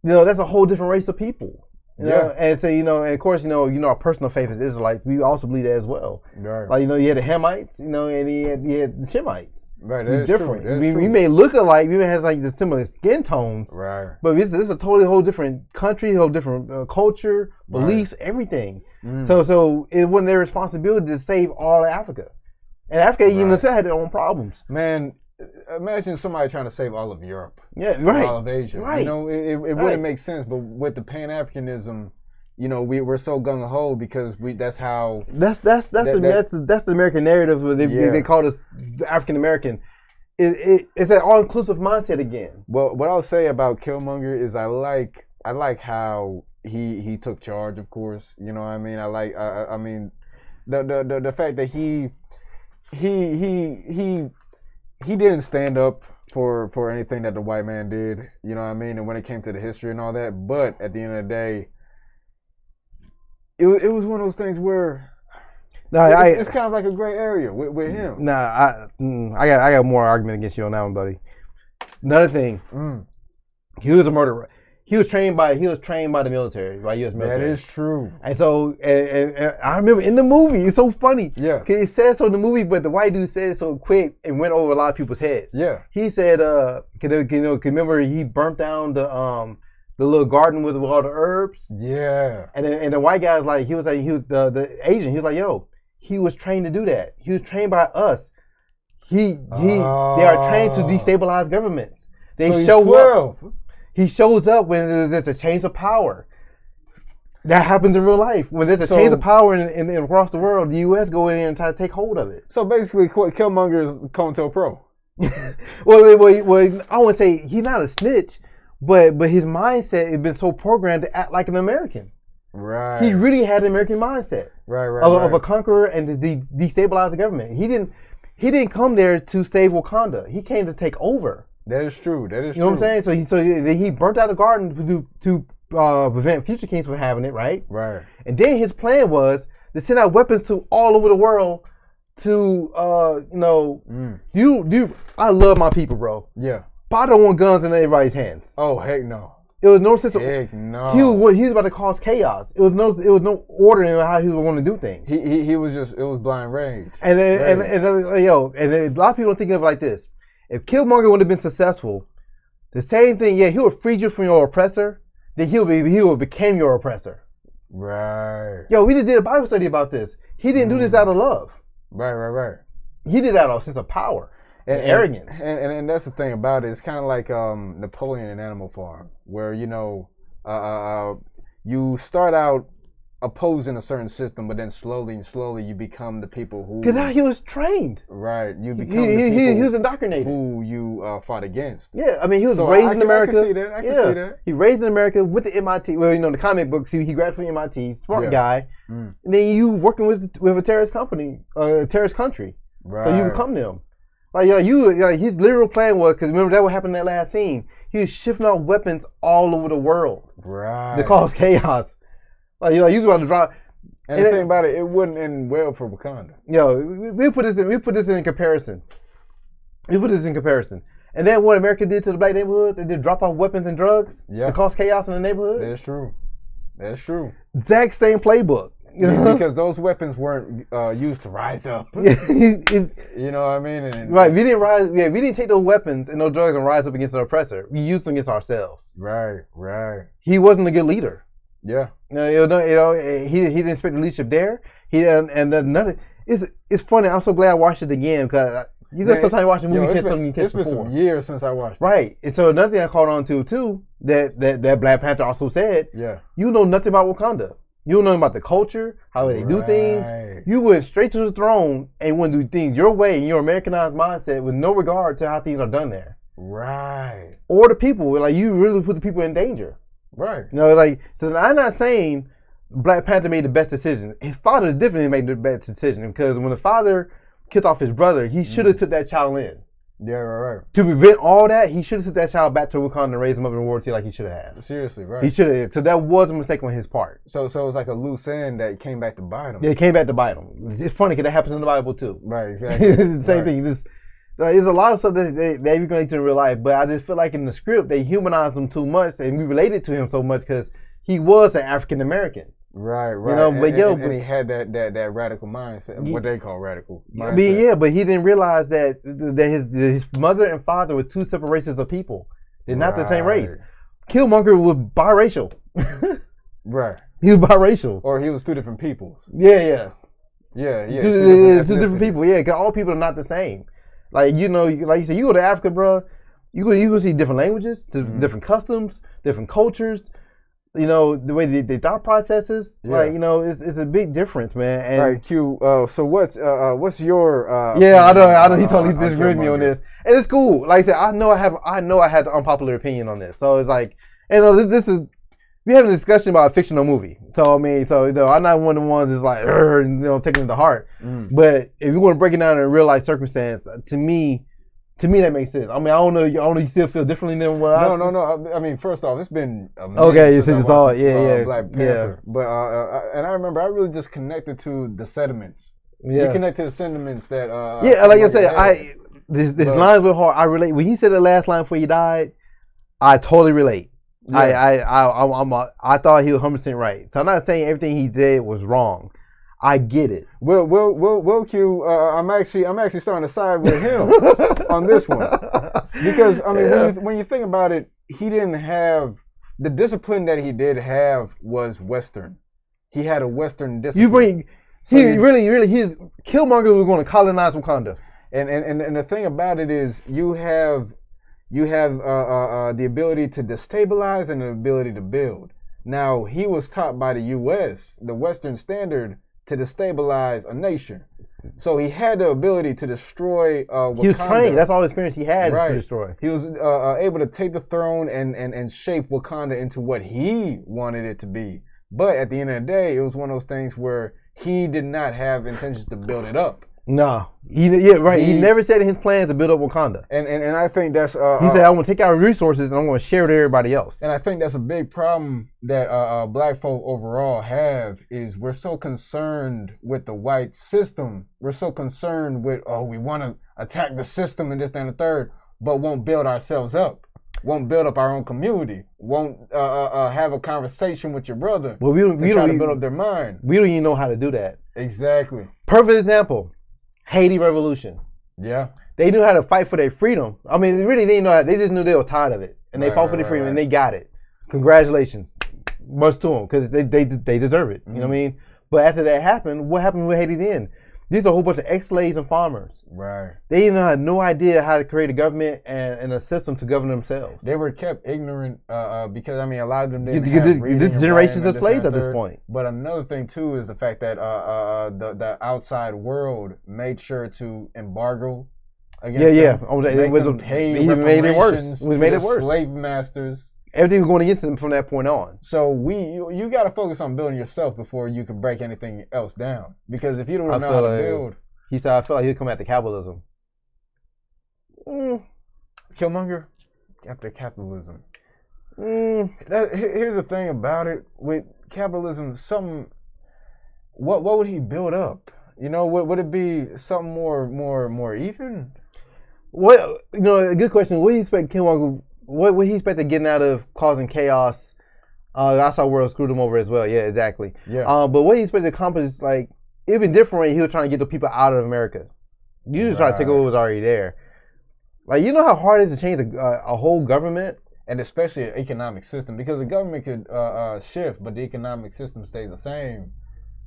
S1: that's a whole different race of people. You know? And so, and of course, our personal faith as Israelites, we also believe that as well.
S2: Right.
S1: Like, you had the Hamites, and he had the Shemites.
S2: Right, that is
S1: different.
S2: True.
S1: We may look alike, we may have like the similar skin tones.
S2: Right.
S1: But this is a whole different country, whole different culture, beliefs, everything. So it wasn't their responsibility to save all of Africa. And Africa, had their own problems.
S2: Man, imagine somebody trying to save all of Europe.
S1: Yeah, right.
S2: All of Asia.
S1: Right.
S2: It wouldn't make sense. But with the Pan-Africanism, we're so gung ho because that's how. That's
S1: the American narrative. They call us African American. It's an all inclusive mindset again.
S2: Well, what I'll say about Killmonger is I like how he took charge. Of course, you know what I mean. I mean the fact that he didn't stand up for anything that the white man did. You know what I mean. And when it came to the history and all that, but at the end of the day. It was one of those things where it's kind of like a gray area with him.
S1: I got more argument against you on that one, buddy. Another thing, he was a murderer. He was trained by the military, by U.S. military.
S2: That is true.
S1: And so, and I remember in the movie, it's so funny.
S2: Yeah.
S1: Because it says so in the movie, but the white dude said it so quick and went over a lot of people's heads.
S2: Yeah.
S1: He said, remember he burnt down the little garden with all the herbs.
S2: Yeah.
S1: And the white guy's like, the Asian, he was like, yo, he was trained to do that. He was trained by us. They are trained to destabilize governments. They show up. He shows up when there's a change of power. That happens in real life. When there's a change of power in across the world, the U.S. go in there and try to take hold of it.
S2: So basically, Killmonger is COINTELPRO.
S1: well, I wouldn't say he's not a snitch. But his mindset has been so programmed to act like an American.
S2: Right.
S1: He really had an American mindset. Of a conqueror and to destabilize the government. He didn't come there to save Wakanda. He came to take over.
S2: That is true.
S1: You know what I'm saying? So he burnt out the garden to prevent future kings from having it, right?
S2: Right.
S1: And then his plan was to send out weapons to all over the world to I love my people, bro.
S2: Yeah.
S1: But I don't want guns in everybody's hands.
S2: Oh, heck no.
S1: It was no sense of.
S2: Heck no.
S1: He was about to cause chaos. It was no order in how he was going to do things.
S2: He was just, it was blind rage.
S1: And a lot of people don't think of it like this. If Killmonger would have been successful, the same thing, he would have freed you from your oppressor, then he would became your oppressor.
S2: Right.
S1: Yo, we just did a Bible study about this. He didn't do this out of love.
S2: Right.
S1: He did that out of a sense of power. And arrogance.
S2: And that's the thing about it. It's kind of like Napoleon in Animal Farm, where, you start out opposing a certain system, but then slowly you become the people who.
S1: Because how he was trained.
S2: Right, you become the people
S1: he was indoctrinated.
S2: Who you fought against.
S1: Yeah, I mean, he was raised in America.
S2: I can see that. I can see that.
S1: He raised in America with the MIT. Well, the comic books. He graduated from MIT. Smart guy. And then you working with a terrorist company, a terrorist country. Right. So you become them. His literal plan was, because remember that what happened in that last scene. He was shifting out weapons all over the world. Right. To cause chaos. He was about to drop.
S2: And the thing about it wouldn't end well for Wakanda.
S1: We put this in comparison. And then what America did to the black neighborhood, they did drop off weapons and drugs to cause chaos in the neighborhood.
S2: That's true.
S1: Exact same playbook.
S2: Because those weapons weren't used to rise up. You know what I mean?
S1: Right. We didn't rise. Yeah, we didn't take those weapons and those drugs and rise up against the oppressor. We used them against ourselves.
S2: Right.
S1: He wasn't a good leader.
S2: Yeah.
S1: He didn't expect the leadership there. It's funny. I'm so glad I watched it again because sometimes watch a movie you catch something you catch before.
S2: It's been some years since I watched it.
S1: Right. And so another thing I caught on to too that Black Panther also said.
S2: Yeah.
S1: You know nothing about Wakanda. You don't know about the culture, how they do things. You went straight to the throne and want to do things your way in your Americanized mindset with no regard to how things are done there.
S2: Right.
S1: Or the people. You really put the people in danger.
S2: Right.
S1: So I'm not saying Black Panther made the best decision. His father definitely made the best decision because when the father killed off his brother, he should have took that child in.
S2: Yeah, right.
S1: To prevent all that, he should have took that child back to Wakanda and raised him up in royalty like he should have.
S2: Seriously, right.
S1: He should have. So that was a mistake on his part.
S2: So it was like a loose end that came back to bite him.
S1: Yeah, it came back to bite him. It's funny because that happens in the Bible too.
S2: Right, exactly.
S1: Same thing. There's a lot of stuff that they relate to in real life, but I just feel like in the script they humanized him too much and we related to him so much because he was an African American.
S2: Right. And he had that radical mindset, what they call radical mindset.
S1: But he didn't realize that his mother and father were two separate races of people. They're not the same race. Killmonger was biracial.
S2: Right.
S1: He was biracial.
S2: Or he was two different peoples.
S1: Yeah.
S2: Two
S1: different people. Yeah, because all people are not the same. Like you said, you go to Africa, bro. You go see different languages, different customs, different cultures. The way they thought processes. Yeah. It's a big difference, man. And
S2: right, Q. So what's your?
S1: I know. He totally disagreed with me on this, and it's cool. Like I said, I know I had an unpopular opinion on this. So it's like, this is we have a discussion about a fictional movie. So I'm not one of the ones that's like, taking it to heart. But if you want to break it down in a real life circumstance, to me that makes sense. I mean, I don't know. You still feel differently than what I.
S2: No. I mean, first off, it's been a minute
S1: okay.
S2: Since
S1: It's all
S2: Black Panther. But and I remember I really just connected to the sentiments.
S1: Yeah.
S2: You connect to the sentiments that.
S1: Like I said, this lines were hard. I relate when he said the last line before he died. I totally relate. Yeah. I thought he was 100% right. So I'm not saying everything he did was wrong. I get it.
S2: Will Q, I'm actually starting to side with him on this one because I mean when you think about it, he didn't have the discipline that he did have was Western. He had a Western discipline. His
S1: Killmonger was going to colonize Wakanda.
S2: And the thing about it is you have the ability to destabilize and the ability to build. Now he was taught by the U.S. the Western standard to destabilize a nation. So he had the ability to destroy Wakanda.
S1: He was trained. That's all the experience he had to destroy.
S2: He was able to take the throne and shape Wakanda into what he wanted it to be. But at the end of the day, it was one of those things where he did not have intentions to build it up.
S1: No. He never said in his plans to build up Wakanda.
S2: And I think that's...
S1: he said, I want to take our resources and I'm going to share with everybody else.
S2: And I think that's a big problem that black folk overall have is we're so concerned with the white system. We're so concerned with, we want to attack the system and this, that, and the third, but won't build ourselves up. Won't build up our own community. Won't have a conversation with your brother to build up their mind.
S1: We don't even know how to do that.
S2: Exactly.
S1: Perfect example. Haiti Revolution.
S2: Yeah.
S1: They knew how to fight for their freedom. I mean, really, they didn't know how. They just knew they were tired of it. And they fought for their freedom and they got it. Congratulations. Much to them because they deserve it. You know what I mean? But after that happened, what happened with Haiti then? These are a whole bunch of ex-slaves and farmers.
S2: Right.
S1: They had no idea how to create a government and a system to govern themselves.
S2: They were kept ignorant because, I mean, a lot of them didn't have reading
S1: this generations of slaves at this point.
S2: But another thing, too, is the fact that the outside world made sure to embargo against them.
S1: It was even made it worse.
S2: Slave masters.
S1: Everything was going against them from that point on.
S2: So you got to focus on building yourself before you can break anything else down. Because if you don't know how to build...
S1: He said, I feel like he'll come after capitalism.
S2: Killmonger? After capitalism. Here's the thing about it. With capitalism, what would he build up? You know, would it be something more even?
S1: Well, you know, a good question. What do you expect Killmonger... What would he expect to getting out of causing chaos? Outside world screwed him over as well. Yeah, exactly.
S2: Yeah.
S1: But what he expect to accomplish, like, it'd been different when he was trying to get the people out of America. You just try to take over what was already there. Like, you know how hard it is to change a whole government?
S2: And especially an economic system. Because the government could shift, but the economic system stays the same.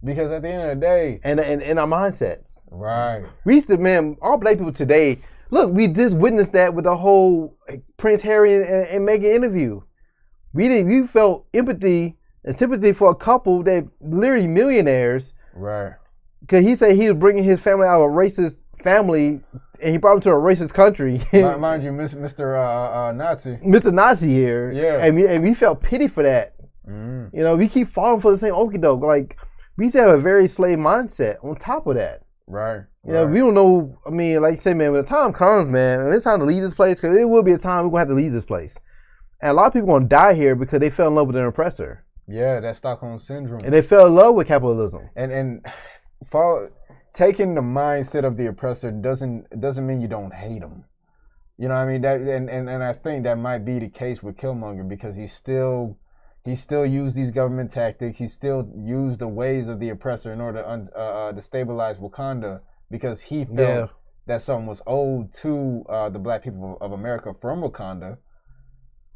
S2: Because at the end of the day...
S1: And our mindsets.
S2: Right.
S1: We used to, man, all black people today... Look, we just witnessed that with the whole Prince Harry and Meghan interview. We felt empathy and sympathy for a couple that literally millionaires.
S2: Right.
S1: Because he said he was bringing his family out of a racist family, and he brought them to a racist country.
S2: Mind you, Mr. Nazi.
S1: Mr. Nazi here.
S2: Yeah.
S1: And we felt pity for that. You know, we keep falling for the same okie doke. Like, we used to have a very slave mindset on top of that.
S2: Right.
S1: You know, we don't know. I mean, like you say, man, when the time comes, man, when it's time to leave this place, because it will be a time we're going to have to leave this place. And a lot of people are going to die here because they fell in love with their oppressor.
S2: Yeah, that Stockholm Syndrome.
S1: And they fell in love with capitalism.
S2: And taking the mindset of the oppressor doesn't mean you don't hate him. You know what I mean? That and I think that might be the case with Killmonger because he still used these government tactics. He still used the ways of the oppressor in order to stabilize Wakanda because he felt that something was owed to the black people of America from Wakanda.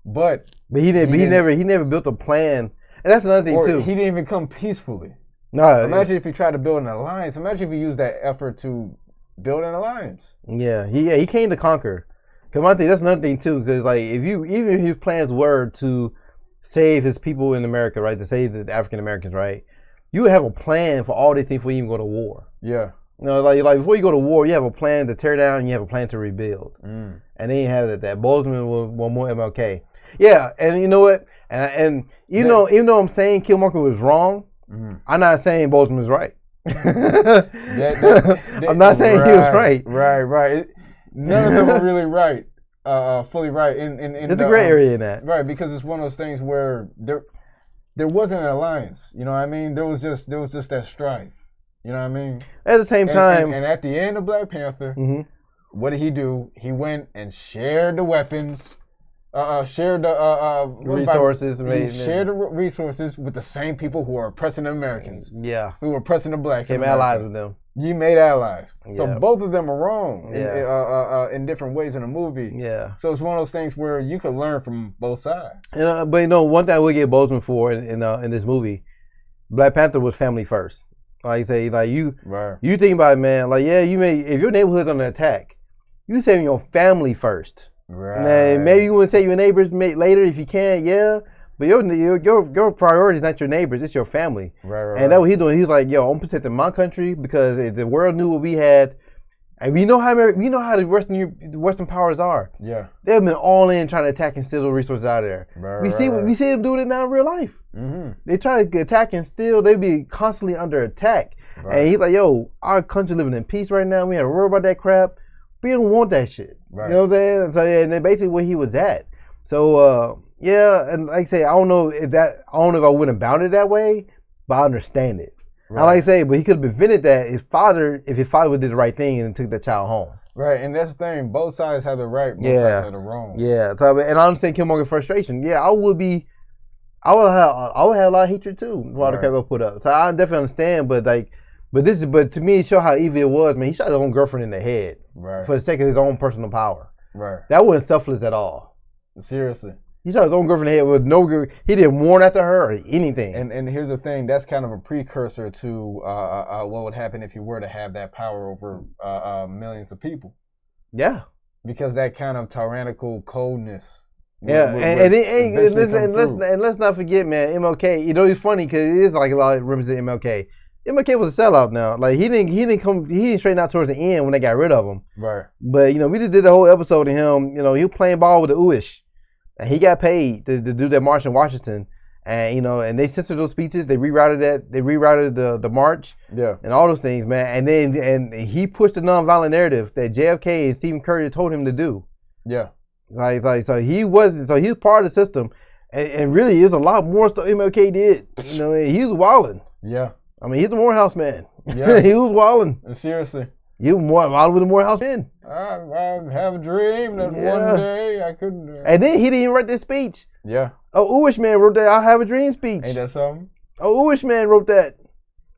S2: But
S1: he never built a plan. And that's another thing too.
S2: He didn't even come peacefully.
S1: No.
S2: Imagine if he tried to build an alliance. Imagine if he used that effort to build an alliance.
S1: Yeah, he came to conquer. Cause I think that's another thing too. Because like even if his plans were to save his people in America, right? To save the African Americans, right? You would have a plan for all these things before you even go to war.
S2: Yeah.
S1: You know, like before you go to war, you have a plan to tear down and you have a plan to rebuild. And they ain't have that. Boseman was more MLK. Yeah, and you know what? And even though I'm saying Killmonger was wrong, I'm not saying Boseman was right. I'm not saying he was right.
S2: Right. None of them are really right. Fully right.
S1: There's a gray area in that.
S2: Right, because it's one of those things where there wasn't an alliance. You know what I mean? There was just that strife. You know what I mean?
S1: At the same time.
S2: And at the end of Black Panther, what did he do? He went and shared the weapons, shared the
S1: resources.
S2: He shared the resources with the same people who are oppressing the Americans.
S1: Yeah.
S2: Who were oppressing the blacks.
S1: Became allies with them.
S2: You made allies. So
S1: Yeah.
S2: both of them are wrong in different ways in the movie.
S1: Yeah.
S2: So it's one of those things where you could learn from both sides.
S1: And, but you know, one thing I would give Boseman for in this movie, Black Panther was family first. Like I say, like you think about it, man. Like if your neighborhood's under attack, you saving your family first.
S2: Right.
S1: Now, maybe you wouldn't save your neighbors later if you can, but your priority is not your neighbors, it's your family.
S2: Right.
S1: And that's what he's doing. He's like, yo, I'm protecting my country because if the world knew what we had, and we know how the Western powers are.
S2: Yeah.
S1: They've been all in trying to attack and steal the resources out of there. We see them doing it now in real life. They try to attack and steal. They be constantly under attack. Right. And he's like, yo, our country living in peace right now. We had to worry about that crap. We don't want that shit. Right. You know what I'm saying? So and then basically where he was at. So and like I say, I don't know if I went about it that way, but I understand it. Right. I like I say, but he could have prevented that if his father would did the right thing and took that child home.
S2: Right, and that's the thing. Both sides have the right, both sides have the wrong.
S1: Yeah. So, and I understand Killmonger's frustration. Yeah, I would have a lot of hatred too. While the crap I put up. So I definitely understand, but to me it showed how evil it was, man. He shot his own girlfriend in the head. Right. For the sake of his own personal power.
S2: Right.
S1: That wasn't selfless at all.
S2: Seriously.
S1: He shot his own girlfriend in the head with no. He didn't warn after her or anything.
S2: And here's the thing. That's kind of a precursor to what would happen if you were to have that power over millions of people.
S1: Yeah.
S2: Because that kind of tyrannical coldness.
S1: And let's not forget, man, MLK. You know, it's funny because it is like a lot of represent MLK. MLK was a sellout now. Like he didn't straighten out towards the end when they got rid of him.
S2: Right.
S1: But you know, we just did the whole episode of him. You know, he was playing ball with the Uish, and he got paid to do that march in Washington. And you know, and they censored those speeches. They rerouted that. They rerouted the march.
S2: Yeah.
S1: And all those things, man. And he pushed the nonviolent narrative that JFK and Stephen Curry told him to do.
S2: Yeah.
S1: So he was part of the system, and really, there's a lot more stuff MLK did. You know, he was wilding.
S2: Yeah.
S1: I mean, he's a Morehouse man.
S2: Yeah.
S1: He was wilding.
S2: Seriously.
S1: He was wilding with the Morehouse men.
S2: I have a dream that one day I could.
S1: And then he didn't even write this speech.
S2: Yeah.
S1: Oh, Uish man wrote that "I Have a Dream" speech.
S2: Ain't that something?
S1: Oh, Uish man wrote that.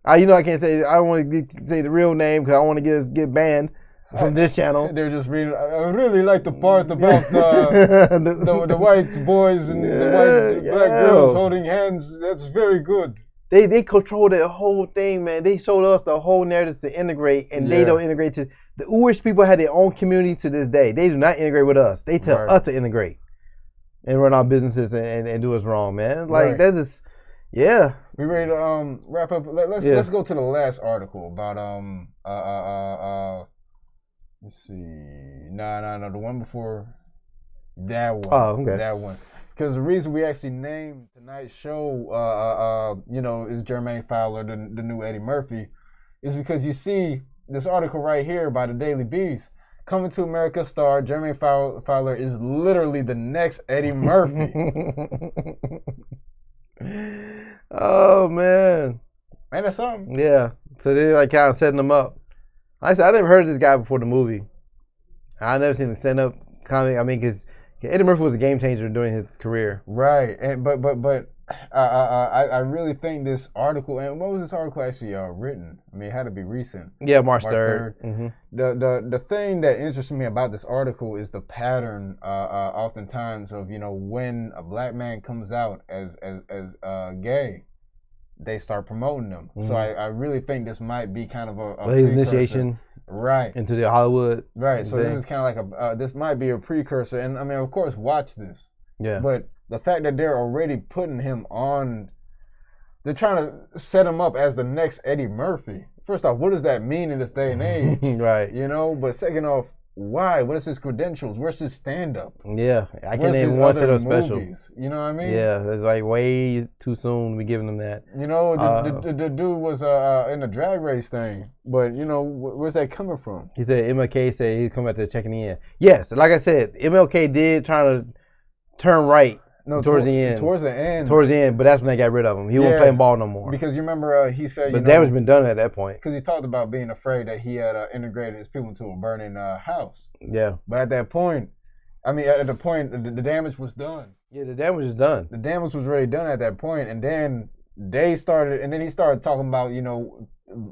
S1: I can't say. I don't want to say the real name because I don't want to get banned from this channel.
S2: They're just reading. I really like the part about the white boys and the white black girls holding hands. That's very good.
S1: They control that whole thing, man. They showed us the whole narrative to integrate, and they don't integrate to the Uish people. Have their own community to this day. They do not integrate with us. They tell us to integrate and run our businesses and do us wrong, man. Like that's just,
S2: We ready to wrap up? Let's go to the last article about let's see. No, the one before that one.
S1: Oh, okay.
S2: That one. Because the reason we actually named tonight's show, is Jermaine Fowler, the new Eddie Murphy, is because you see this article right here by the Daily Beast. Coming to America star Jermaine Fowler is literally the next Eddie Murphy.
S1: Oh man,
S2: ain't that something?
S1: Yeah. So they're like kind of setting them up. I said I never heard of this guy before the movie. I never seen him stand up comedy. I mean, because Eddie Murphy was a game changer during his career.
S2: Right, and but I really think this article, and what was this article actually written? I mean, it had to be recent.
S1: Yeah, March 3rd. Mm-hmm.
S2: The thing that interests me about this article is the pattern, oftentimes of when a black man comes out as gay, they start promoting them. Mm-hmm. So I really think this might be kind of a
S1: his initiation.
S2: Right.
S1: Into the Hollywood.
S2: Right. So this is kind of like this might be a precursor. And I mean, of course, watch this.
S1: Yeah.
S2: But the fact that they're already putting him on, they're trying to set him up as the next Eddie Murphy. First off, what does that mean in this day and age?
S1: Right.
S2: But second off, why? What is his credentials? Where's his stand-up?
S1: Yeah. I can name one set of special.
S2: You know what I mean?
S1: Yeah. It's like way too soon to be giving them that.
S2: The dude was in the drag race thing. But, where's that coming from?
S1: He said MLK said he'd come after checking in. Yes. Like I said, MLK did try to turn right.
S2: No,
S1: towards the end.
S2: Towards the end,
S1: but that's when they got rid of him. He wasn't playing ball no more.
S2: Because you remember he said,
S1: but damage been done at that point.
S2: Because he talked about being afraid that he had integrated his people into a burning house.
S1: Yeah.
S2: But at that point, the damage was done.
S1: Yeah, the damage is done.
S2: The damage was already done at that point, and then he started talking about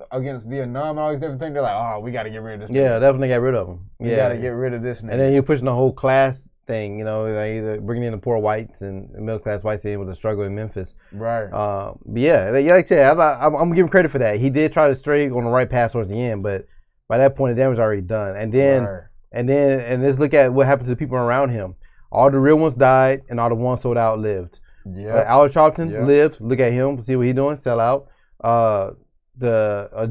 S2: against Vietnam and all these different things. They're like, oh, we got to get rid of this.
S1: Yeah, that's when they got rid of him.
S2: We got to get rid of this.
S1: And then you're pushing the whole class thing, like either bringing in the poor whites and middle class whites in with the struggle in Memphis.
S2: Right.
S1: But yeah, like I said, I'm giving credit for that. He did try to stray on the right path towards the end, but by that point, the damage was already done. And then let's look at what happened to the people around him. All the real ones died, and all the ones sold out lived.
S2: Yeah.
S1: Alex Sharpton lived. Look at him. See what he's doing. Sell out.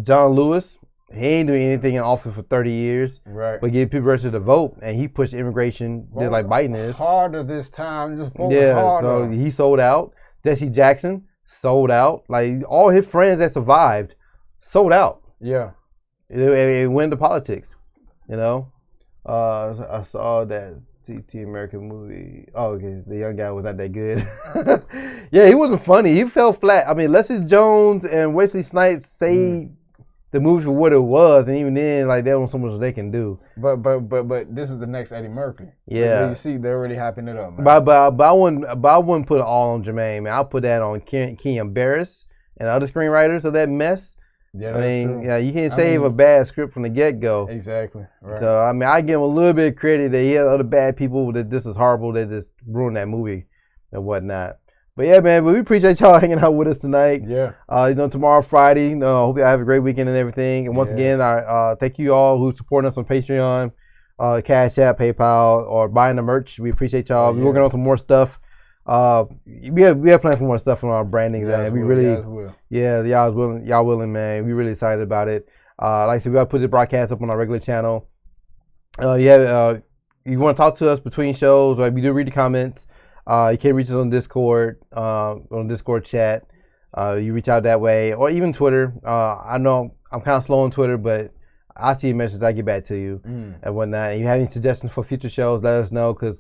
S1: John Lewis. He ain't doing anything in office for 30 years.
S2: Right.
S1: But give people registered to vote, and he pushed immigration just like Biden is.
S2: Harder this time. Just vote harder.
S1: So he sold out. Jesse Jackson sold out. Like, all his friends that survived sold out.
S2: Yeah.
S1: It went to politics, I saw that CT American movie. Oh, okay. The young guy was not that good. Yeah, he wasn't funny. He fell flat. I mean, Leslie Jones and Wesley Snipes saved the movie for what it was, and even then, like, there wasn't so much they can do.
S2: But this is the next Eddie Murphy.
S1: Yeah,
S2: like, you see, they're already hyping it up, man.
S1: But I wouldn't put it all on Jermaine, man. I'll put that on Kean Barris and other screenwriters of that mess.
S2: Yeah, that's true.
S1: Yeah, you can't save a bad script from the get-go.
S2: Exactly. Right.
S1: So I give him a little bit of credit that he had other bad people that this is horrible that just ruined that movie. and whatnot. But yeah, man, we appreciate y'all hanging out with us tonight.
S2: Yeah.
S1: Tomorrow, Friday. Hope y'all have a great weekend and everything. And once again, thank you all who supporting us on Patreon, Cash App, PayPal, or buying the merch. We appreciate y'all. We're working on some more stuff. We have plans for more stuff on our branding. Man. We really, y'all willing, man. We really excited about it. Like I said, we got to put the broadcast up on our regular channel. You want to talk to us between shows? Right? We do read the comments. You can reach us on Discord, on Discord chat. You reach out that way, or even Twitter. I know I'm kind of slow on Twitter, but I see a message, I get back to you and whatnot. And you have any suggestions for future shows, let us know, because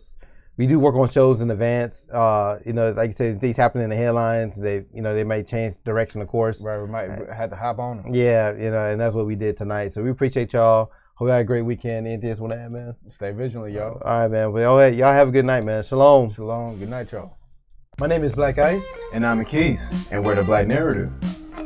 S1: we do work on shows in advance. Like I said, things happen in the headlines. They may change direction, of course.
S2: Right, we might have to hop on them.
S1: Yeah, and that's what we did tonight. So we appreciate y'all. Hope you had a great weekend. Anything else want to add, man?
S2: Stay vigilant, y'all.
S1: All right, man. Well, y'all have a good night, man. Shalom.
S2: Shalom. Good night, y'all.
S1: My name is Black Ice.
S2: And I'm Akis. And we're the Black Narrative.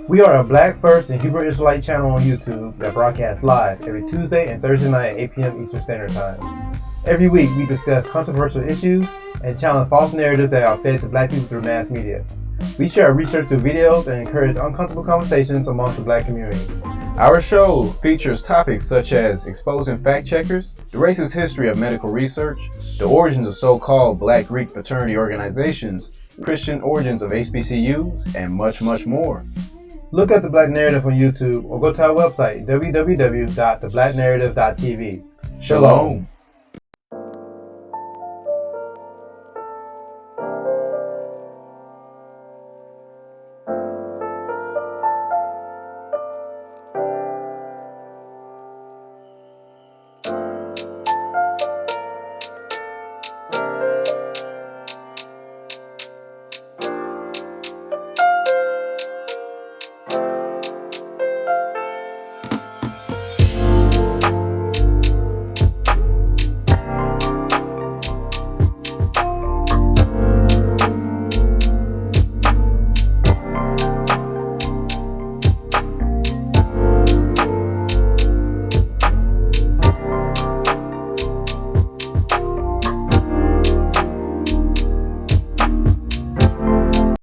S1: We are a Black First and Hebrew Israelite channel on YouTube that broadcasts live every Tuesday and Thursday night at 8 p.m. Eastern Standard Time. Every week, we discuss controversial issues and challenge false narratives that are fed to Black people through mass media. We share research through videos and encourage uncomfortable conversations amongst the Black community.
S2: Our show features topics such as exposing fact checkers, the racist history of medical research, the origins of so-called Black Greek fraternity organizations, Christian origins of HBCUs, and much, much more.
S1: Look at The Black Narrative on YouTube or go to our website, www.theblacknarrative.tv.
S2: Shalom.